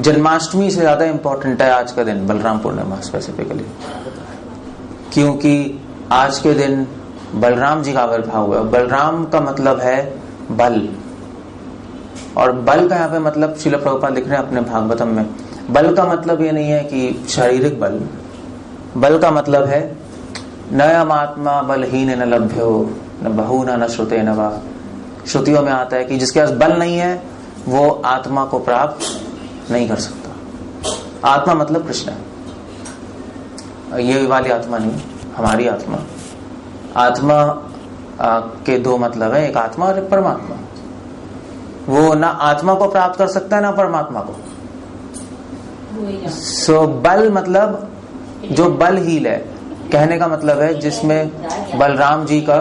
जन्माष्टमी से ज्यादा इंपॉर्टेंट है आज का दिन, बलराम पूर्णिमा स्पेसिफिकली, क्योंकि आज के दिन बलराम जी का आविर्भाव हुआ। बलराम का मतलब है बल, और बल का यहाँ पे मतलब श्रील प्रभुपाद लिख रहे हैं अपने भागवतम में, बल का मतलब ये नहीं है कि शारीरिक बल, बल का मतलब है नयम आत्मा बलहीन न लभ्यो न बहुना न श्रुते न वा। श्रुतियों में आता है कि जिसके पास बल नहीं है वो आत्मा को प्राप्त नहीं कर सकता। आत्मा मतलब कृष्ण, ये वाली आत्मा नहीं, हमारी आत्मा। आत्मा के दो मतलब है, एक आत्मा और एक परमात्मा। वो ना आत्मा को प्राप्त कर सकता है ना परमात्मा को। सो बल मतलब जो बलहीन है, कहने का मतलब है जिसमें बलराम जी का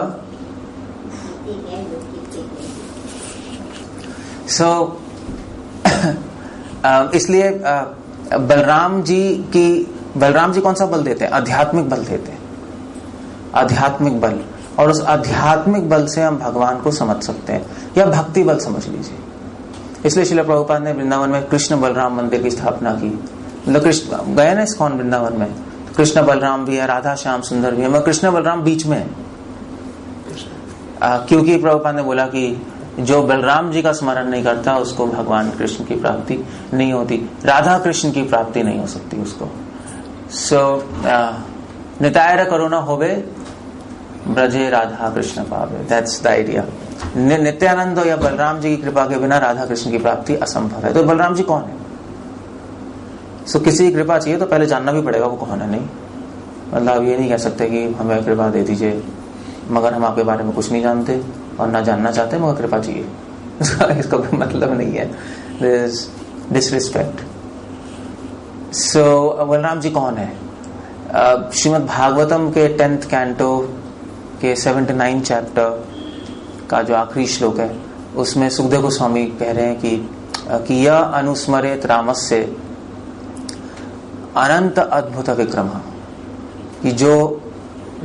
इसलिए बलराम जी कौन सा बल देते हैं? आध्यात्मिक बल देते हैं, आध्यात्मिक बल। और उस आध्यात्मिक बल से हम भगवान को समझ सकते हैं, या भक्ति बल समझ लीजिए। इसलिए श्रील प्रभुपाद ने वृंदावन में कृष्ण बलराम मंदिर की स्थापना की। मतलब कृष्ण गए ना इस्कॉन वृंदावन में, कृष्ण बलराम भी है, राधा श्याम सुंदर भी है, मगर कृष्ण बलराम बीच में है। क्योंकि प्रभुपाद ने बोला कि जो बलराम जी का स्मरण नहीं करता उसको भगवान कृष्ण की प्राप्ति नहीं होती, राधा कृष्ण की प्राप्ति नहीं हो सकती उसको। नितायर करुणा होवे ब्रजे राधा कृष्ण पावे, दैट्स द आइडिया। नित्यानंद या बलराम जी की कृपा के बिना राधा कृष्ण की प्राप्ति असंभव है। तो बलराम जी कौन है? किसी की कृपा चाहिए तो पहले जानना भी पड़ेगा वो कौन है। नहीं मतलब ये नहीं कह सकते कि हमें कृपा दे दीजिए मगर हम आपके बारे में कुछ नहीं जानते और ना जानना चाहते मगर कृपा चाहिए। इसका कोई मतलब नहीं है, डिसरिस्पेक्ट। बलराम जी कौन है? श्रीमद् भागवतम के 10th कैंटो के 79 चैप्टर का जो आखिरी श्लोक है उसमें सुखदेव गोस्वामी कह रहे हैं कि यह अनुस्मरेत रामस्य अनंत अद्भुत विक्रम, कि जो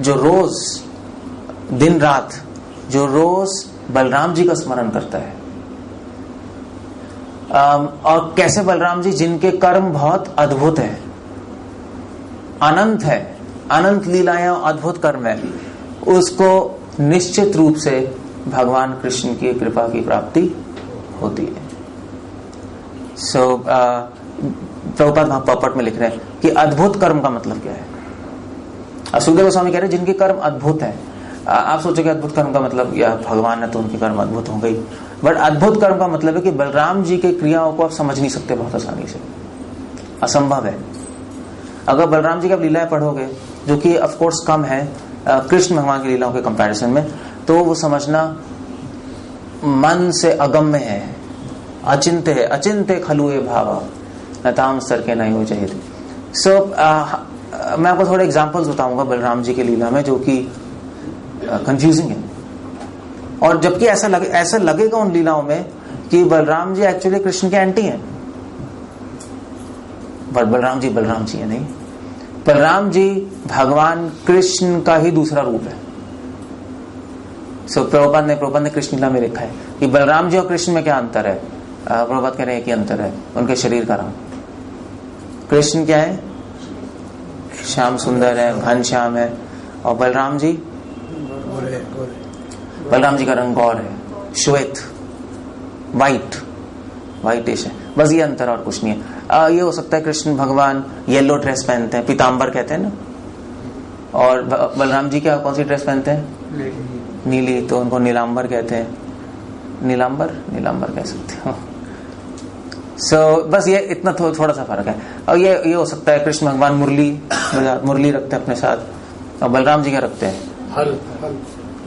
रोज दिन रात जो रोज बलराम जी का स्मरण करता है, और कैसे बलराम जी जिनके कर्म बहुत अद्भुत है, अनंत है, अनंत लीलाएं अद्भुत कर्म है, उसको निश्चित रूप से भगवान कृष्ण की कृपा की प्राप्ति होती है। प्रभुपाद पॉपट में लिख रहे हैं कि अद्भुत कर्म का मतलब क्या है। सुखदेव गोस्वामी कह रहे हैं जिनके कर्म अद्भुत है। आप सोचोगे अद्भुत कर्म का मतलब या भगवान है तो उनके कर्म अद्भुत हो गई, बट अद्भुत कर्म का मतलब है कि बलराम जी के क्रियाओं को आप समझ नहीं सकते बहुत आसानी से, असंभव है। अगर बलराम जी का लीलाएं पढ़ोगे जो कि ऑफ कोर्स कम है कृष्ण भगवान की लीलाओं के कंपैरिजन में, तो वो समझना मन से अगम्य है, अचिंत्य है। अचिंत्य खलुए भावा नताम स्तर के नहीं हो चाहिए। मैं आपको थोड़े एग्जांपल्स बताऊंगा बलराम जी की लीला में जो कि कंफ्यूजिंग है, और जबकि ऐसा लगेगा उन लीलाओं में कि बलराम जी एक्चुअली कृष्ण के एंटी हैं, पर बलराम जी है नहीं। बलराम जी भगवान कृष्ण का ही दूसरा रूप है। प्रभुपाद ने कृष्ण लीला में लिखा है कि बलराम जी और कृष्ण में क्या अंतर है। प्रभुपाद कह रहे हैं कि अंतर है उनके शरीर का रंग। कृष्ण क्या है? श्याम सुंदर है, घन श्याम है, और बलराम जी का रंग गौर है, श्वेत, वाइटिश है, बस ये अंतर और कुछ नहीं है। ये हो सकता है कृष्ण भगवान येलो ड्रेस पहनते हैं, पीताम्बर कहते हैं ना, और बलराम जी क्या कौन सी ड्रेस पहनते हैं? नीली, तो उनको नीलांबर कहते हैं। नीलांबर कह सकते हो। बस ये इतना थोड़ा सा फर्क है। और ये हो सकता है कृष्ण भगवान मुरली रखते हैं अपने साथ, और बलराम जी क्या रखते हैं?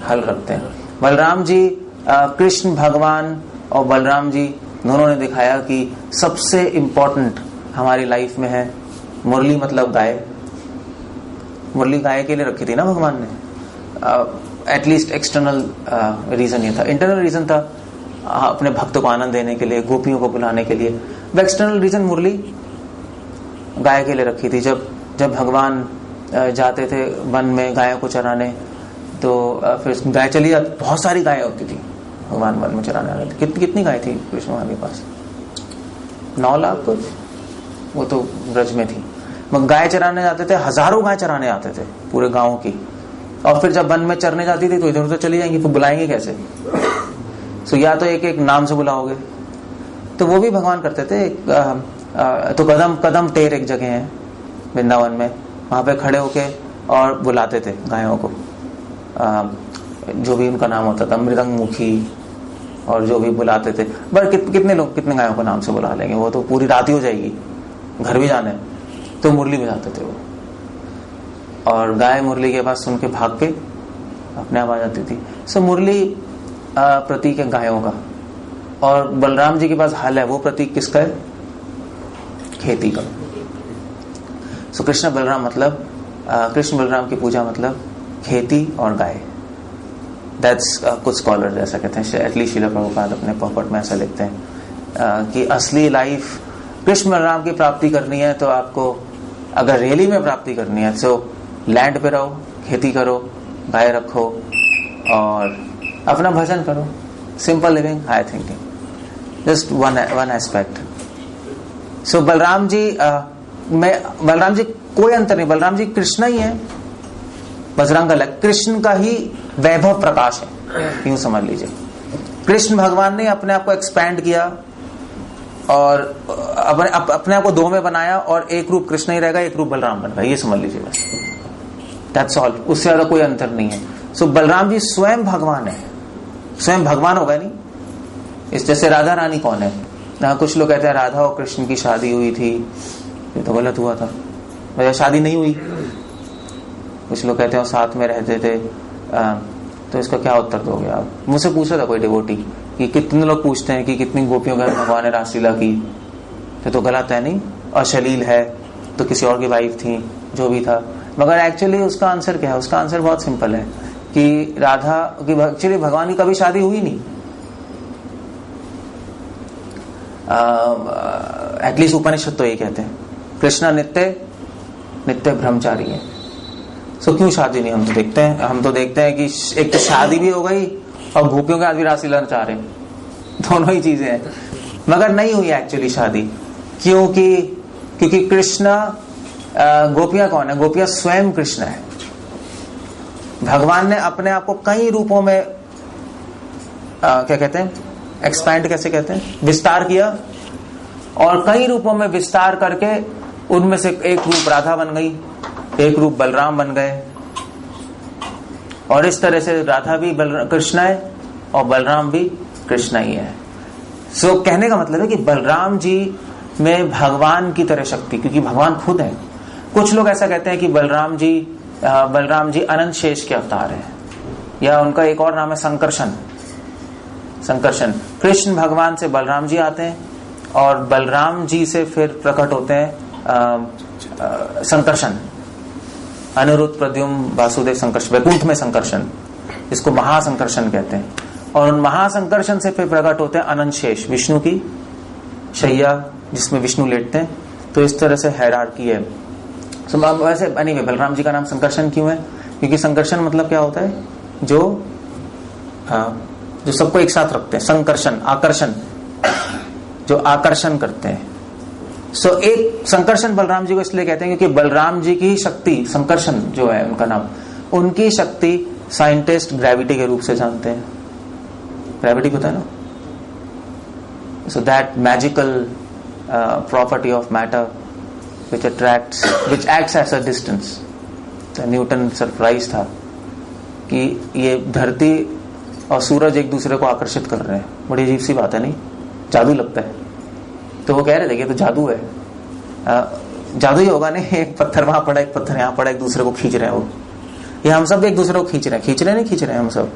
हल रखते हैं। बलराम जी कृष्ण भगवान और बलराम जी दोनों ने दिखाया कि सबसे इंपॉर्टेंट हमारी लाइफ में है मुरली, मतलब गाय। मुरली गाय के लिए रखी थी ना भगवान ने। एटलीस्ट एक्सटर्नल रीजन ये था। इंटरनल रीजन था अपने भक्त को आनंद देने के लिए, गोपियों को बुलाने के लिए। वो एक्सटर्नल रीजन मुरली गाय के लिए रखी थी। जब भगवान जाते थे वन में गायों को चराने, तो फिर गाय चली जाती, बहुत सारी गायें होती थी भगवान वन में चराने आ रहे थे। कितनी गाय थी कृष्ण भगवान के पास? 9 लाख कुछ, वो तो ब्रज में थी। मगर गाय चराने जाते थे, हजारों गाय चराने आते थे पूरे गाँव की, और फिर जब वन में चरने जाती थी तो इधर उधर चली जाएंगी, फिर बुलाएंगे कैसे? सो या तो एक एक नाम से बुलाओगे। तो वो भी भगवान करते थे। तो कदम कदम टेर एक जगह है वृंदावन में, वहां पे खड़े होके और बुलाते थे गायों को, जो भी उनका नाम होता था, मृदंग मुखी और जो भी बुलाते थे। बट कितने लोग कितने गायों को नाम से बुला लेंगे, वो तो पूरी रात ही हो जाएगी, घर भी जाने। तो मुरली बजाते थे वो, और गाय मुरली के पास सुन के भाग के अपने आप आ जाती थी। सो मुरली प्रतीक है गायों का, और बलराम जी के पास हल है, वो प्रतीक किसका है? खेती का। सो कृष्ण बलराम मतलब कृष्ण बलराम की पूजा मतलब खेती और गाय। दैट्स कुछ स्कॉलर ऐसा कहते हैं, एटलीस्ट श्रील प्रभुपाद अपने पॉपट में ऐसा लिखते हैं कि असली लाइफ कृष्ण बलराम की प्राप्ति करनी है तो आपको, अगर रियली में प्राप्ति करनी है तो लैंड पे रहो, खेती करो, गाय रखो और अपना भजन करो। Simple living, high thinking, just one aspect. So Balram ji Balram ji कोई अंतर नहीं, बलराम जी कृष्ण ही है, बजरंग अलग, कृष्ण का ही वैभव प्रकाश है, यूं समझ लीजिए। कृष्ण भगवान ने अपने आप को एक्सपैंड किया और अपने आप को दो में बनाया, और एक रूप कृष्ण ही रहेगा, एक रूप बलराम बन गया, ये समझ लीजिएगा। दैट्स ऑल, उससे ज्यादा कोई अंतर नहीं है। सो बलराम जी स्वयं भगवान है, स्वयं भगवान होगा नहीं। इस जैसे राधा रानी कौन है? कुछ लोग कहते हैं राधा और कृष्ण की शादी हुई थी, ये तो गलत हुआ था, वजह शादी नहीं हुई। कुछ लोग कहते हैं वो साथ में रहते थे, तो इसका क्या उत्तर दोगे आप? मुझसे पूछा था कोई डिवोटी कि कितने लोग पूछते हैं कि कितनी गोपियों का भगवान ने रासलीला की, तो गलत है नहीं, अश्लील है तो किसी और की वाइफ थी, जो भी था। मगर एक्चुअली उसका आंसर क्या है? उसका आंसर बहुत सिंपल है कि राधा की एक्चुअली भगवान की कभी शादी हुई नहीं, एटलीस्ट उपनिषद तो यही कहते हैं। कृष्णा नित्य नित्य ब्रह्मचारी है। सो क्यों शादी नहीं? हम तो देखते हैं कि एक तो शादी भी हो गई और गोपियों के आदमी रासलीला नचा रहे, दोनों ही चीजें हैं। मगर नहीं हुई एक्चुअली शादी, क्योंकि कृष्ण, गोपियां कौन है? गोपियां स्वयं कृष्ण है। भगवान ने अपने आप को कई रूपों में क्या कहते हैं, एक्सपैंड कैसे कहते हैं, विस्तार किया, और कई रूपों में विस्तार करके उनमें से एक रूप राधा बन गई, एक रूप बलराम बन गए, और इस तरह से राधा भी कृष्ण है और बलराम भी कृष्ण ही है। सो कहने का मतलब है कि बलराम जी में भगवान की तरह शक्ति, क्योंकि भगवान खुद है। कुछ लोग ऐसा कहते हैं कि बलराम जी अनंत शेष के अवतार है, या उनका एक और नाम है संकर्षण। कृष्ण भगवान से बलराम जी आते हैं और बलराम जी से फिर प्रकट होते हैं संकर्षण, अनिरुद्ध, प्रद्युम्न, वासुदेव, संकर्षण, वैकुंठ में संकर्षण, इसको महासंकर्षण कहते हैं। और उन महासंकर्षण से फिर प्रकट होते हैं अनंत शेष, विष्णु की शैया जिसमें विष्णु लेटते हैं। तो इस तरह से हायरार्की है। वैसे एनीवे बलराम जी का नाम संकर्षण क्यों है? क्योंकि संकर्षण मतलब क्या होता है? जो सबको एक साथ रखते हैं। संकर्षण, आकर्षण, जो आकर्षण करते हैं। एक संकर्षण बलराम जी को इसलिए कहते हैं क्योंकि बलराम जी की शक्ति, संकर्षण जो है उनका नाम, उनकी शक्ति साइंटिस्ट ग्रेविटी के रूप से जानते हैं। ग्रेविटी पता है ना? So that magical property of matter which acts as a distance। Newton surprise था कि ये धरती और सूरज एक दूसरे को आकर्षित कर रहे हैं। बड़ी अजीब सी बात है नहीं? जादू लगता है। तो वो कह रहे थे कि तो जादू है। जादू ही होगा नहीं, एक पत्थर वहां पड़ा, एक पत्थर यहाँ पड़ा, एक दूसरे को खींच रहे हैं। वो ये हम सब एक दूसरे को खींच रहे हैं हम सब,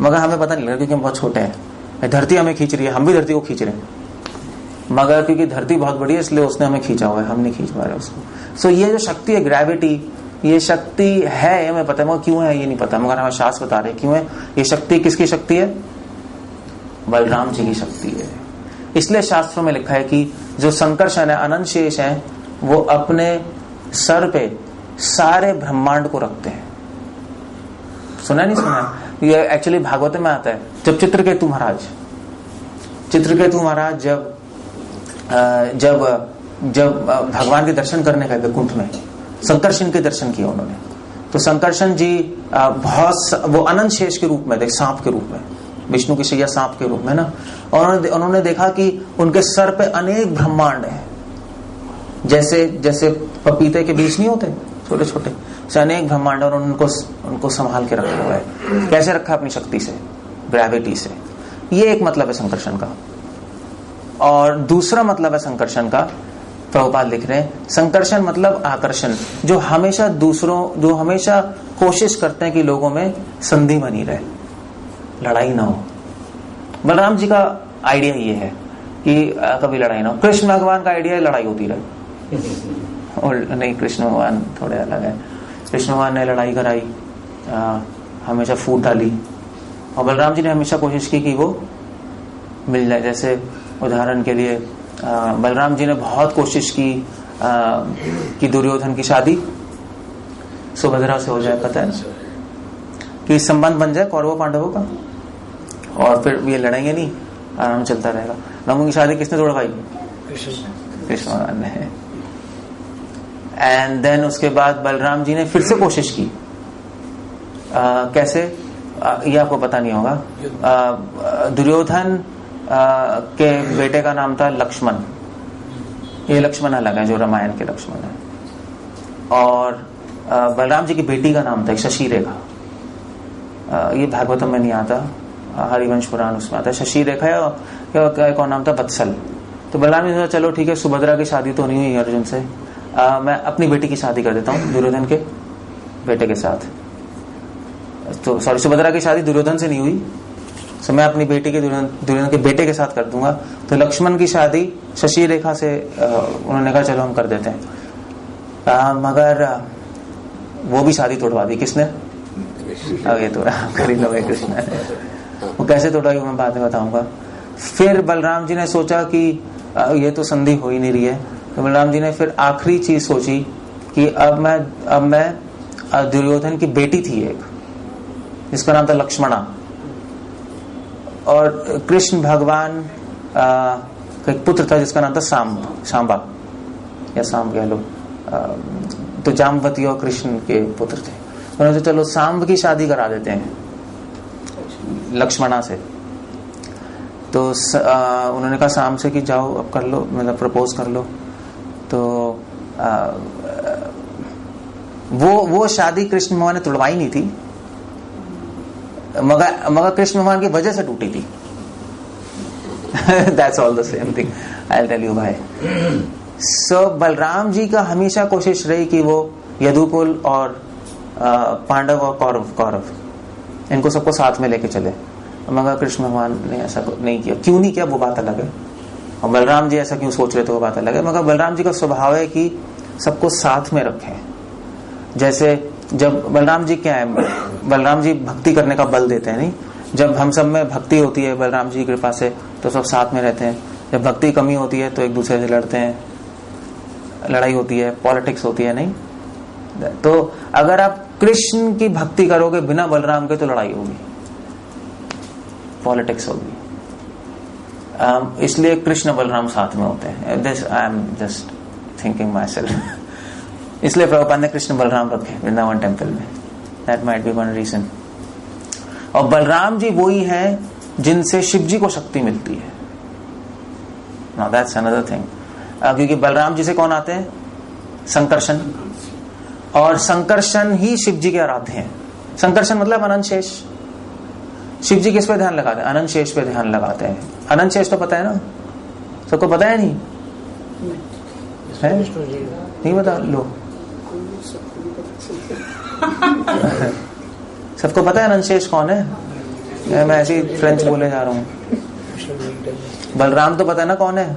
मगर हमें पता नहीं लग रहा क्योंकि हम बहुत छोटे हैं। धरती हमें खींच रही है, हम भी धरती को खींच रहे हैं, मगर क्योंकि धरती बहुत बड़ी है इसलिए उसने हमें खींचा हुआ है, हम नहीं खींच पा रहे उसको। सो ये जो शक्ति है ग्रेविटी, ये शक्ति है, हमें पता है, मगर क्यों है ये नहीं पता, मगर हमें शास्त्र बता रहे क्यों है। ये शक्ति किसकी शक्ति है? बलराम जी की शक्ति है। इसलिए शास्त्रों में लिखा है कि जो संकर्षण है, अनंत शेष है, वो अपने सर पे सारे ब्रह्मांड को रखते हैं। सुना नहीं सुना? ये एक्चुअली भागवत में आता है। जब चित्रकेतु महाराज जब जब भगवान के दर्शन करने गए वैकुंठ में, संकर्षण के दर्शन किए उन्होंने, तो संकर्षण जी वो अनंत शेष के रूप में थे, सांप के रूप में, विष्णु की शैया सांप के रूप में ना। और उन्होंने देखा कि उनके सर पे अनेक ब्रह्मांड है, जैसे जैसे पपीते के बीज नहीं होते छोटे छोटे, से अनेक ब्रह्मांड, और उनको संभाल के रखा हुआ है। कैसे रखा? अपनी शक्ति से, ग्रेविटी से। ये एक मतलब है संकर्षण का। और दूसरा मतलब है संकर्षण का, प्रभुपाद लिख रहे हैं, संकर्षण मतलब आकर्षण, जो हमेशा कोशिश करते हैं कि लोगों में संधि बनी रहे, लड़ाई ना हो। बलराम जी का आइडिया ये है कि कभी लड़ाई ना हो। कृष्ण भगवान का आइडिया है लड़ाई होती रहे, और नहीं, कृष्ण भगवान थोड़े अलग है। कृष्ण भगवान ने लड़ाई कराई, हमेशा फूट डाली, और बलराम जी ने हमेशा कोशिश की कि वो मिल जाए। जैसे उदाहरण के लिए बलराम जी ने बहुत कोशिश की कि दुर्योधन की शादी सुभद्रा से हो जाए, पता है ना, कि संबंध बन जाए कौरवों पांडवों का, और फिर ये लड़ेंगे नहीं, आराम चलता रहेगा। दोनों की शादी किसने तोड़वाई? कृष्ण भगवान ने। एंड देन उसके बाद बलराम जी ने फिर से कोशिश की, कैसे ये आपको पता नहीं होगा। दुर्योधन के बेटे का नाम था लक्ष्मण, ये लक्ष्मण अलग है जो रामायण के लक्ष्मण है, और बलराम जी की बेटी का नाम था शशि रेखा। ये भागवतम में नहीं आता, हरिवंश पुराण उसमें आता है। शशि रेखा या कौन नाम था? वत्सल। तो बलराम जी ने चलो ठीक है, सुभद्रा की शादी तो नहीं हुई अर्जुन से, मैं अपनी बेटी की शादी कर देता हूँ दुर्योधन के बेटे के साथ। तो सॉरी, सुभद्रा की शादी दुर्योधन से नहीं हुई, तो मैं अपनी बेटी के दुर्योधन के बेटे के साथ कर दूंगा। तो लक्ष्मण की शादी शशि रेखा से उन्होंने कहा चलो हम कर देते हैं, मगर वो भी शादी तोड़वा दी। किसने? अब ये तो कर ही लोगे कृष्ण ने। वो कैसे तोड़वाई मैं बाद में बताऊंगा। फिर बलराम जी ने सोचा कि ये तो संधि हो ही नहीं रही है, तो बलराम जी ने फिर आखिरी चीज सोची कि अब मैं दुर्योधन की बेटी थी एक, जिसका नाम था लक्ष्मणा, और कृष्ण भगवान का एक पुत्र था जिसका नाम था सांबा या सांब कह लो, तो जाम्बवती और कृष्ण के पुत्र थे। उन्होंने तो चलो सांब की शादी करा देते हैं लक्ष्मणा से। तो उन्होंने कहा सांब से कि जाओ अब कर लो, मतलब प्रपोज कर लो। तो वो शादी कृष्ण भगवान ने तुड़वाई नहीं थी, मगर कृष्ण भगवान की वजह से टूटी थी। That's all the same thing. I'll tell you why. So Balram ji का हमेशा कोशिश रही कि वो यदुकुल और पांडव और कौरव इनको सबको साथ में लेके चले, मगर कृष्ण भगवान ने ऐसा नहीं किया। क्यों नहीं किया वो बात अलग है, और बलराम जी ऐसा क्यों सोच रहे थे वो बात अलग है। मगर बलराम जी का स्वभाव है कि सबको साथ में रखें। जैसे जब बलराम जी क्या है, बलराम जी भक्ति करने का बल देते हैं, नहीं, जब हम सब में भक्ति होती है बलराम जी की कृपा से तो सब साथ में रहते हैं। जब भक्ति कमी होती है तो एक दूसरे से लड़ते हैं, लड़ाई होती है, पॉलिटिक्स होती है, नहीं। तो अगर आप कृष्ण की भक्ति करोगे बिना बलराम के तो लड़ाई होगी, पॉलिटिक्स होगी। इसलिए कृष्ण बलराम साथ में होते हैं। This I am just thinking myself. इसलिए प्रभुपाद ने कृष्ण बलराम रखे वृंदावन टेम्पल में। That might be one reason. और बलराम जी वही हैं जिनसे शिव जी को शक्ति मिलती है। नाउ दैट्स अनदर थिंग, क्योंकि बलराम जी से कौन आते हैं? संकर्षण, और संकर्षण ही शिव जी के आराध्य हैं। संकर्षण मतलब अनंत शेष। शिव जी किस पे ध्यान लगाते हैं? अनंत शेष पे ध्यान लगाते हैं। अनंत शेष तो पता है ना सबको? पता है नहीं है? नहीं बता लो। सबको पता है अनंत शेष कौन है? मैं ऐसे ही फ्रेंच बोले जा रहा हूँ। बलराम तो पता है ना कौन है?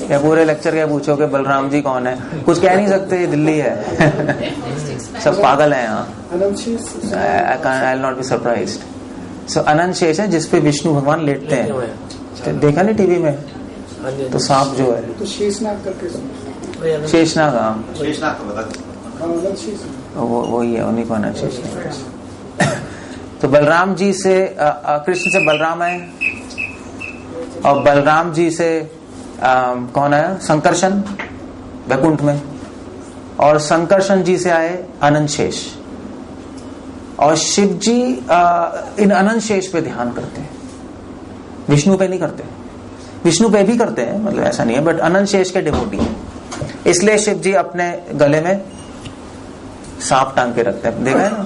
या पूरे लेक्चर क्या पूछोगे बलराम जी कौन है? कुछ कह नहीं सकते, दिल्ली है। सब पागल है यहाँ। I will not be surprised. So Anant Shesh है जिसपे विष्णु भगवान लेटते हैं। देखा नहीं टीवी में? तो सांप जो है तो शेषनाग करके, शेषनाग, वो ही है, उन्हीं को अनंत शेष। तो बलराम जी से कृष्ण से बलराम है, और बलराम जी से कौन आया? संकर्षण वैकुंठ में, और संकर्षण जी से आए अनंत शेष, और शिव जी इन अनंत शेष पे ध्यान करते हैं, विष्णु पे नहीं करते। विष्णु पे भी करते हैं, मतलब ऐसा नहीं है, बट अनंत शेष के डिवोटी हैं। इसलिए शिव जी अपने गले में सांप टांग के रखते हैं। देखा है ना,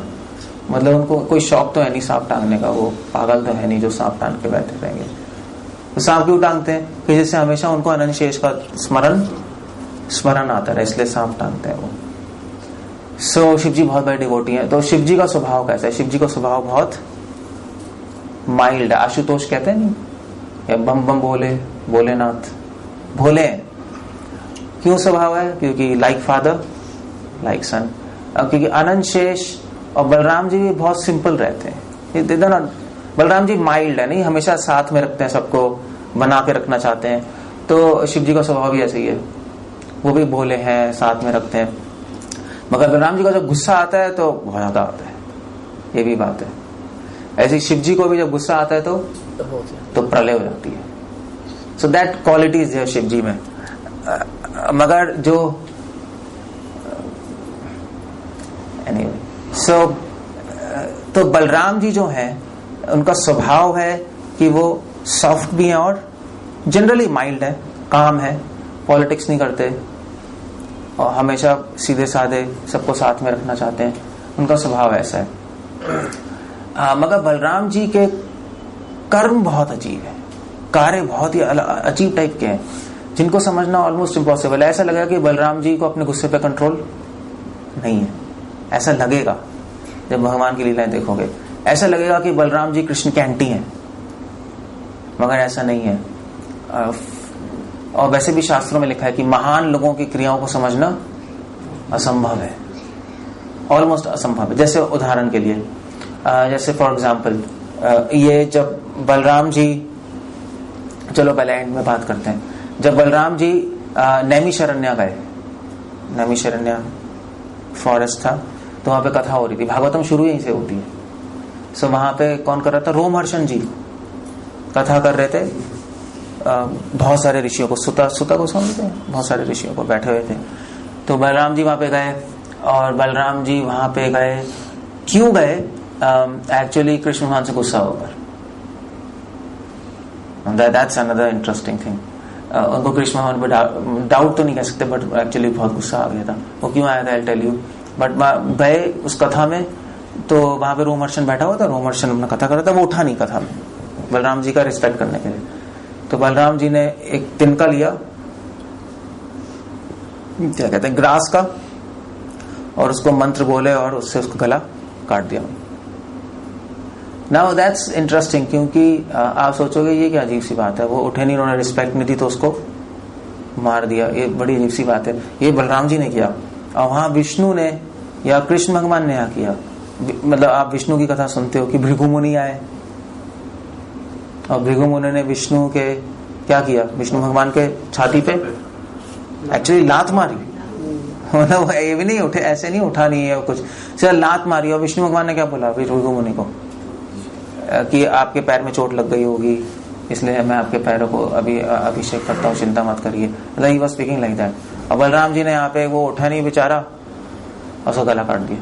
मतलब उनको कोई शौक तो है नहीं सांप टांगने का, वो पागल तो है नहीं जो सांप टांग के बैठे रहेंगे। तो सांप क्यों टांगते हैं? कि जिससे हमेशा उनको अनंत शेष का स्मरण आता है, इसलिए सांप टांगते हैं वो। सो शिव जी बहुत बड़े डिवोटी हैं। तो शिव जी का स्वभाव कैसा है? शिव जी का स्वभाव बहुत माइल्ड है। आशुतोष कहते हैं नहीं, या बम बम बोले, भोलेनाथ, भोले हैं। क्यों स्वभाव है? क्योंकि लाइक फादर लाइक सन। क्योंकि अनंत शेष और बलराम जी भी बहुत सिंपल रहते हैं। बलराम जी माइल्ड है, नहीं हमेशा साथ में रखते हैं, सबको बना के रखना चाहते हैं। तो शिव जी का स्वभाव भी ऐसा ही है, वो भी भोले हैं, साथ में रखते हैं। मगर बलराम जी का जब गुस्सा आता है तो बहुत ज्यादा आता है, ये भी बात है। ऐसे शिव जी को भी जब गुस्सा आता है तो प्रलय हो जाती है। So that quality is Shiv ji में। मगर जो anyway, तो बलराम जी जो है उनका स्वभाव है कि वो सॉफ्ट भी हैं और जनरली माइल्ड है, काम है, पॉलिटिक्स नहीं करते और हमेशा सीधे साधे सबको साथ में रखना चाहते हैं। उनका स्वभाव ऐसा है। मगर बलराम जी के कर्म बहुत अजीब है, कार्य बहुत ही अजीब टाइप के हैं, जिनको समझना ऑलमोस्ट इम्पॉसिबल है। ऐसा लगेगा कि बलराम जी को अपने गुस्से पे कंट्रोल नहीं है, ऐसा लगेगा जब भगवान की लीलाएं देखोगे। ऐसा लगेगा कि बलराम जी कृष्ण के एंटी हैं, मगर ऐसा नहीं है। और वैसे भी शास्त्रों में लिखा है कि महान लोगों की क्रियाओं को समझना असंभव है, ऑलमोस्ट असंभव है। जैसे उदाहरण के लिए, जैसे फॉर एग्जाम्पल, ये जब बलराम जी, चलो पहले एंड में बात करते हैं, जब बलराम जी नैमिषारण्य गए, नैमिषारण्य फॉरेस्ट था, तो वहां पे कथा हो रही थी। भागवतम शुरू यहीं से होती है। सो वहां पे कौन कर रहा था? रोमहर्षण जी कथा कर रहे थे। बहुत सारे ऋषियों को, सुता गोस्वामी थे, बहुत सारे ऋषियों को बैठे हुए थे। तो बलराम जी वहां पे गए, और बलराम जी वहां पे गए, क्यों गए? एक्चुअली कृष्ण भगवान से गुस्सा होकर। That's another interesting thing. उनको कृष्ण भगवान पर डाउट तो नहीं कह सकते, बट एक्चुअली बहुत गुस्सा आ गया था। वो क्यों आया था आई टेल यू। बट गए उस कथा में, तो वहां पे रोमहर्षण बैठा हुआ था, रोमहर्षण अपना कथा कर रहा था, वो उठा नहीं कथा में बलराम जी का रिस्पेक्ट करने के लिए। तो बलराम जी ने एक तिनका लिया, क्या कहते हैं, ग्रास का, और उसको मंत्र बोले और उससे उसका गला काट दिया। नाउ दैट्स इंटरेस्टिंग, क्योंकि आप सोचोगे ये क्या अजीब सी बात है, वो उठे नहीं, उन्होंने रिस्पेक्ट नहीं दी तो उसको मार दिया, ये बड़ी अजीब सी बात है। ये बलराम जी ने किया, और वहां विष्णु ने या कृष्ण भगवान ने यहाँ किया। मतलब आप विष्णु की कथा सुनते हो कि भृगु मुनि आए, और भृगु मुनि ने विष्णु के क्या किया? विष्णु भगवान के छाती पे एक्चुअली लात मारी। मतलब ये भी नहीं उठे, ऐसे नहीं उठा नहीं है कुछ, सिर्फ लात मारी। और विष्णु भगवान ने क्या बोला भृगु मुनि को? कि आपके पैर में चोट लग गई होगी, इसलिए मैं आपके पैरों को अभी अभिषेक करता हूँ, चिंता मत करिए। मतलब he was speaking like that. और बलराम जी ने यहाँ पे, वो उठा नहीं बेचारा, और उसका गला काट दिया।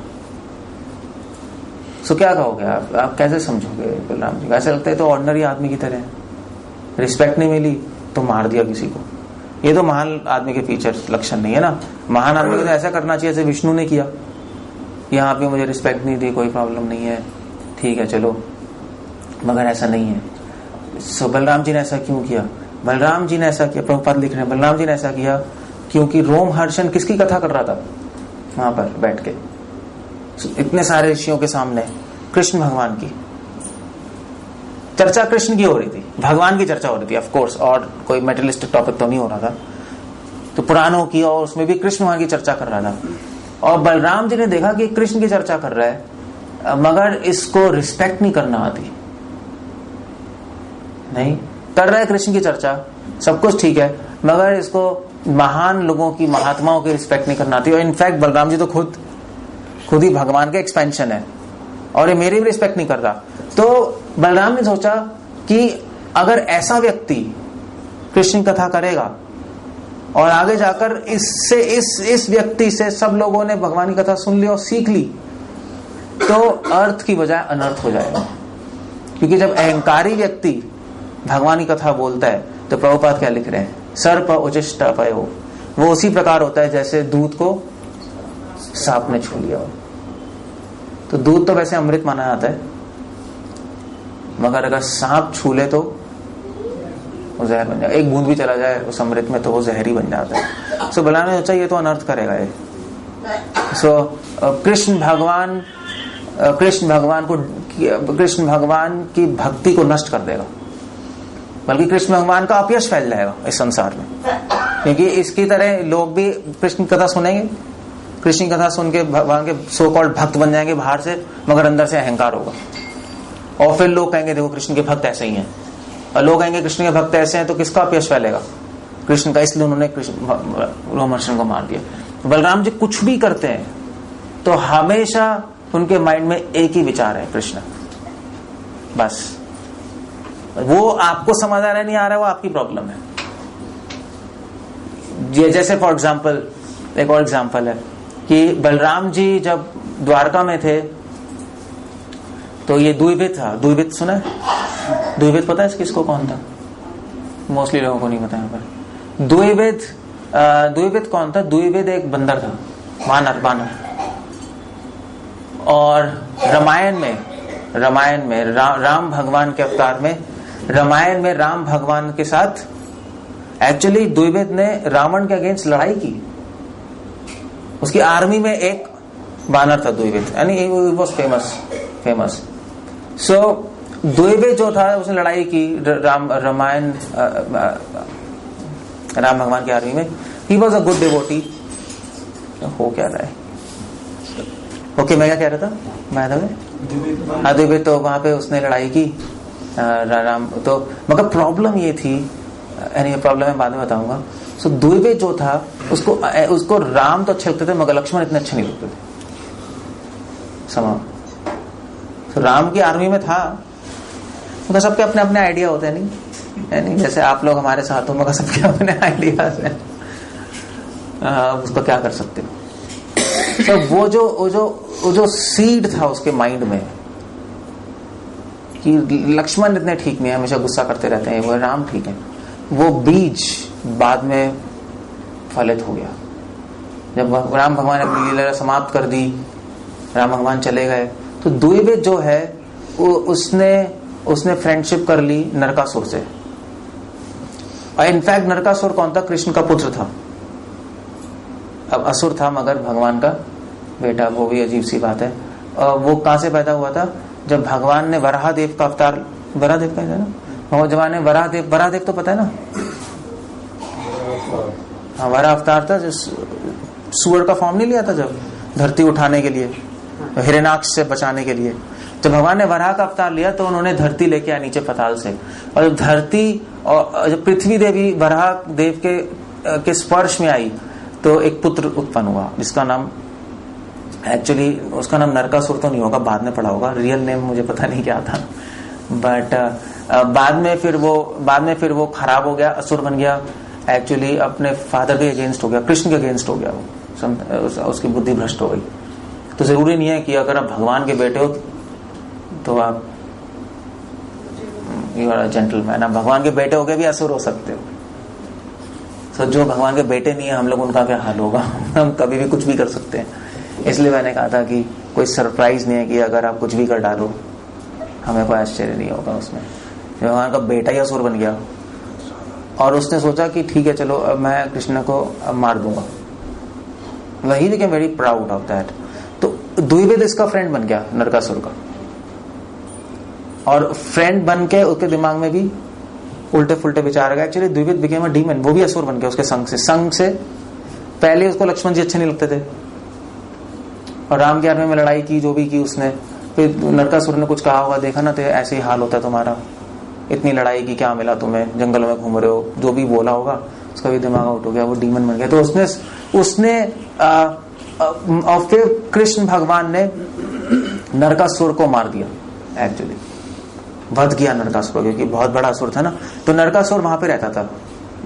सो क्या कहोगे आप कैसे समझोगे बलराम जी? वैसे लगता है तो ऑर्डिनरी आदमी की तरह, रिस्पेक्ट नहीं मिली तो मार दिया किसी को। ये तो महान आदमी के फीचर्स, लक्षण नहीं है ना। महान आदमी को तो ऐसा करना चाहिए जैसे विष्णु ने किया। यहाँ पे मुझे रिस्पेक्ट नहीं दी, कोई प्रॉब्लम नहीं है, ठीक है चलो, मगर ऐसा नहीं है। सो बलराम जी ने ऐसा क्यों किया? बलराम जी ने ऐसा किया, प्रभुपाद लिख रहे हैं, बलराम जी ने ऐसा किया क्योंकि रोमहर्षण किसकी कथा कर रहा था वहां पर बैठ के? इतने सारे ऋषियों के सामने कृष्ण भगवान की चर्चा, कृष्ण की हो रही थी, भगवान की चर्चा हो रही थी ऑफ कोर्स, और कोई मेटेरियलिस्टिक टॉपिक तो नहीं हो रहा था, तो पुराणों की, और उसमें भी कृष्ण भगवान की चर्चा कर रहा था। और बलराम जी ने देखा कि कृष्ण की चर्चा कर रहा है, मगर इसको रिस्पेक्ट नहीं करना आती, नहीं कर रहा है कृष्ण की चर्चा, सब कुछ ठीक है, मगर इसको महान लोगों की, महात्माओं की रिस्पेक्ट नहीं करना आती। और इनफैक्ट बलराम जी तो खुद ही भगवान का एक्सपेंशन है, और ये मेरी भी रिस्पेक्ट नहीं कर रहा। तो बलराम ने सोचा कि अगर ऐसा व्यक्ति कृष्ण कथा करेगा और आगे जाकर इससे इस व्यक्ति से सब लोगों ने भगवान की कथा सुन ली और सीख ली, तो अर्थ की बजाय अनर्थ हो जाएगा। क्योंकि जब अहंकारी व्यक्ति भगवान की कथा बोलता है तो प्रभुपाद क्या लिख रहे हैं, सर्प उचिष्ट पयो, वो उसी प्रकार होता है जैसे दूध को सांप ने छू लिया हो। तो दूध तो वैसे अमृत माना जाता है, मगर अगर सांप छू ले तो वो जहर बन जाए। एक बूंद भी चला जाए उस अमृत में तो वो जहर ही बन जाता है। सो बलराम ने सोचा ये तो अनर्थ करेगा ये। सो कृष्ण भगवान की भक्ति को नष्ट कर देगा, बल्कि कृष्ण भगवान का अपयश फैल जाएगा इस संसार में। क्योंकि इसकी तरह लोग भी कृष्ण की कथा सुनेंगे, कृष्ण की कथा सुन के भगवान के सो कॉल्ड भक्त बन जाएंगे बाहर से, मगर अंदर से अहंकार होगा। और फिर लोग कहेंगे देखो कृष्ण के भक्त ऐसे ही हैं, और लोग कहेंगे कृष्ण के भक्त ऐसे हैं, तो किसका अपयश फैलेगा? कृष्ण का। इसलिए उन्होंने रोमहर्षण को मार दिया। तो बलराम जी कुछ भी करते हैं तो हमेशा उनके माइंड में एक ही विचार है, कृष्ण। बस वो आपको समझ आ रहा है नहीं आ रहा है, वो आपकी प्रॉब्लम है। जैसे फॉर एग्जाम्पल, एक और एग्जाम्पल है कि बलराम जी जब द्वारका में थे तो ये द्विविद था। द्विविद सुना है? द्विविद पता है किसको, कौन था? मोस्टली लोगों को नहीं पता यहाँ पर। द्विविद कौन था? द्विविद एक बंदर था, बानर। और रामायण में राम भगवान के अवतार में, रामायण में राम भगवान के साथ एक्चुअली द्विविद ने रावण के अगेंस्ट लड़ाई की। उसकी आर्मी में एक बानर था द्विविद, यानी ही वाज फेमस। सो द्विविद जो था उसने लड़ाई की राम भगवान की आर्मी में। He was a good devotee. हो क्या रहा है? ओके, मैं क्या कह रहा था? हाँ, द्विविद तो वहां पे उसने लड़ाई की राम तो, मगर प्रॉब्लम ये थी, प्रॉब्लम मैं बाद में बताऊंगा। सो द्विविद जो था उसको राम तो अच्छे लगते थे, मगर लक्ष्मण इतने अच्छे नहीं लगते थे। तो राम की आर्मी में था, तो सबके अपने अपने आइडिया होते हैं, नहीं जैसे आप लोग हमारे साथ हो, मगर सबके अपने आइडियाज हैं। उसको क्या कर सकते हो? तो वो जो सीड था उसके माइंड में कि लक्ष्मण इतने ठीक नहीं है, हमेशा गुस्सा करते रहते हैं, वो राम ठीक है, वो बीज बाद में फलित हो गया। जब राम भगवान ने अपनी लीला समाप्त कर दी, राम भगवान चले गए, तो द्विविद जो है उसने फ्रेंडशिप कर ली नरकासुर से। और इनफैक्ट नरकासुर कौन था? कृष्ण का पुत्र था। अब असुर था मगर भगवान का बेटा, वो भी अजीब सी बात है। वो कहां से पैदा हुआ था? जब भगवान ने वराहदेव का अवतार, वराहदेव का है ना, भगवान ने वराहदेव तो पता है ना? हाँ, वराह अवतार था जो सुअर का फॉर्म नहीं लिया था जब धरती उठाने के लिए, हिरण्याक्ष से बचाने के लिए। जब भगवान ने वराह का अवतार लिया तो उन्होंने धरती लेके आया नीचे पताल से, और जब धरती और जब पृथ्वी देवी वराह देव के स्पर्श में आई तो एक पुत्र उत्पन्न हुआ, जिसका नाम एक्चुअली उसका नाम नरकासुर तो नहीं होगा, बाद में पढ़ा होगा, रियल नेम मुझे पता नहीं क्या था। बट बाद में फिर वो खराब हो गया, असुर बन गया, एक्चुअली अपने फादर के अगेंस्ट हो गया, कृष्ण के अगेंस्ट हो गया, वो उसकी बुद्धि भ्रष्ट हो गई। तो जरूरी नहीं है कि अगर आप भगवान के बेटे हो तो आप यू आर अ जेंटलमैन। आप भगवान के बेटे होके भी असुर हो सकते हो। तो जो भगवान के बेटे नहीं है, हम लोग उनका क्या हाल होगा? हम कभी भी कुछ भी कर सकते हैं। इसलिए मैंने कहा था कि कोई सरप्राइज नहीं है कि अगर आप कुछ भी कर डालो, हमें कोई आश्चर्य नहीं होगा उसमें। भगवान का बेटा ही असुर बन गया और उसने सोचा कि ठीक है चलो अब मैं कृष्ण को मार दूंगा। वही became very proud of that. तो द्विविद इसका फ्रेंड बन गया नरकासुर का, और फ्रेंड बन के उसके दिमाग में भी उल्टे फुल्टे विचार आ गए। Actually Dwivid became a demon, वो भी असुर बन गया उसके संग से। पहले उसको लक्ष्मण जी अच्छे नहीं लगते थे और राम की आर्मी में लड़ाई की जो भी की उसने। फिर नरकासुर ने कुछ कहा होगा, देखा ना तो ऐसे ही हाल होता है तुम्हारा, इतनी लड़ाई की क्या मिला तुम्हें, जंगलों में घूम रहे हो, जो भी बोला होगा उसका भी दिमाग आउट हो गया, वो डीमन बन गया। तो उसने और फिर कृष्ण भगवान ने नरकासुर को मार दिया, एक्चुअली वध किया नरकासुर, क्योंकि बहुत बड़ा असुर था ना। तो नरकासुर वहां पे रहता था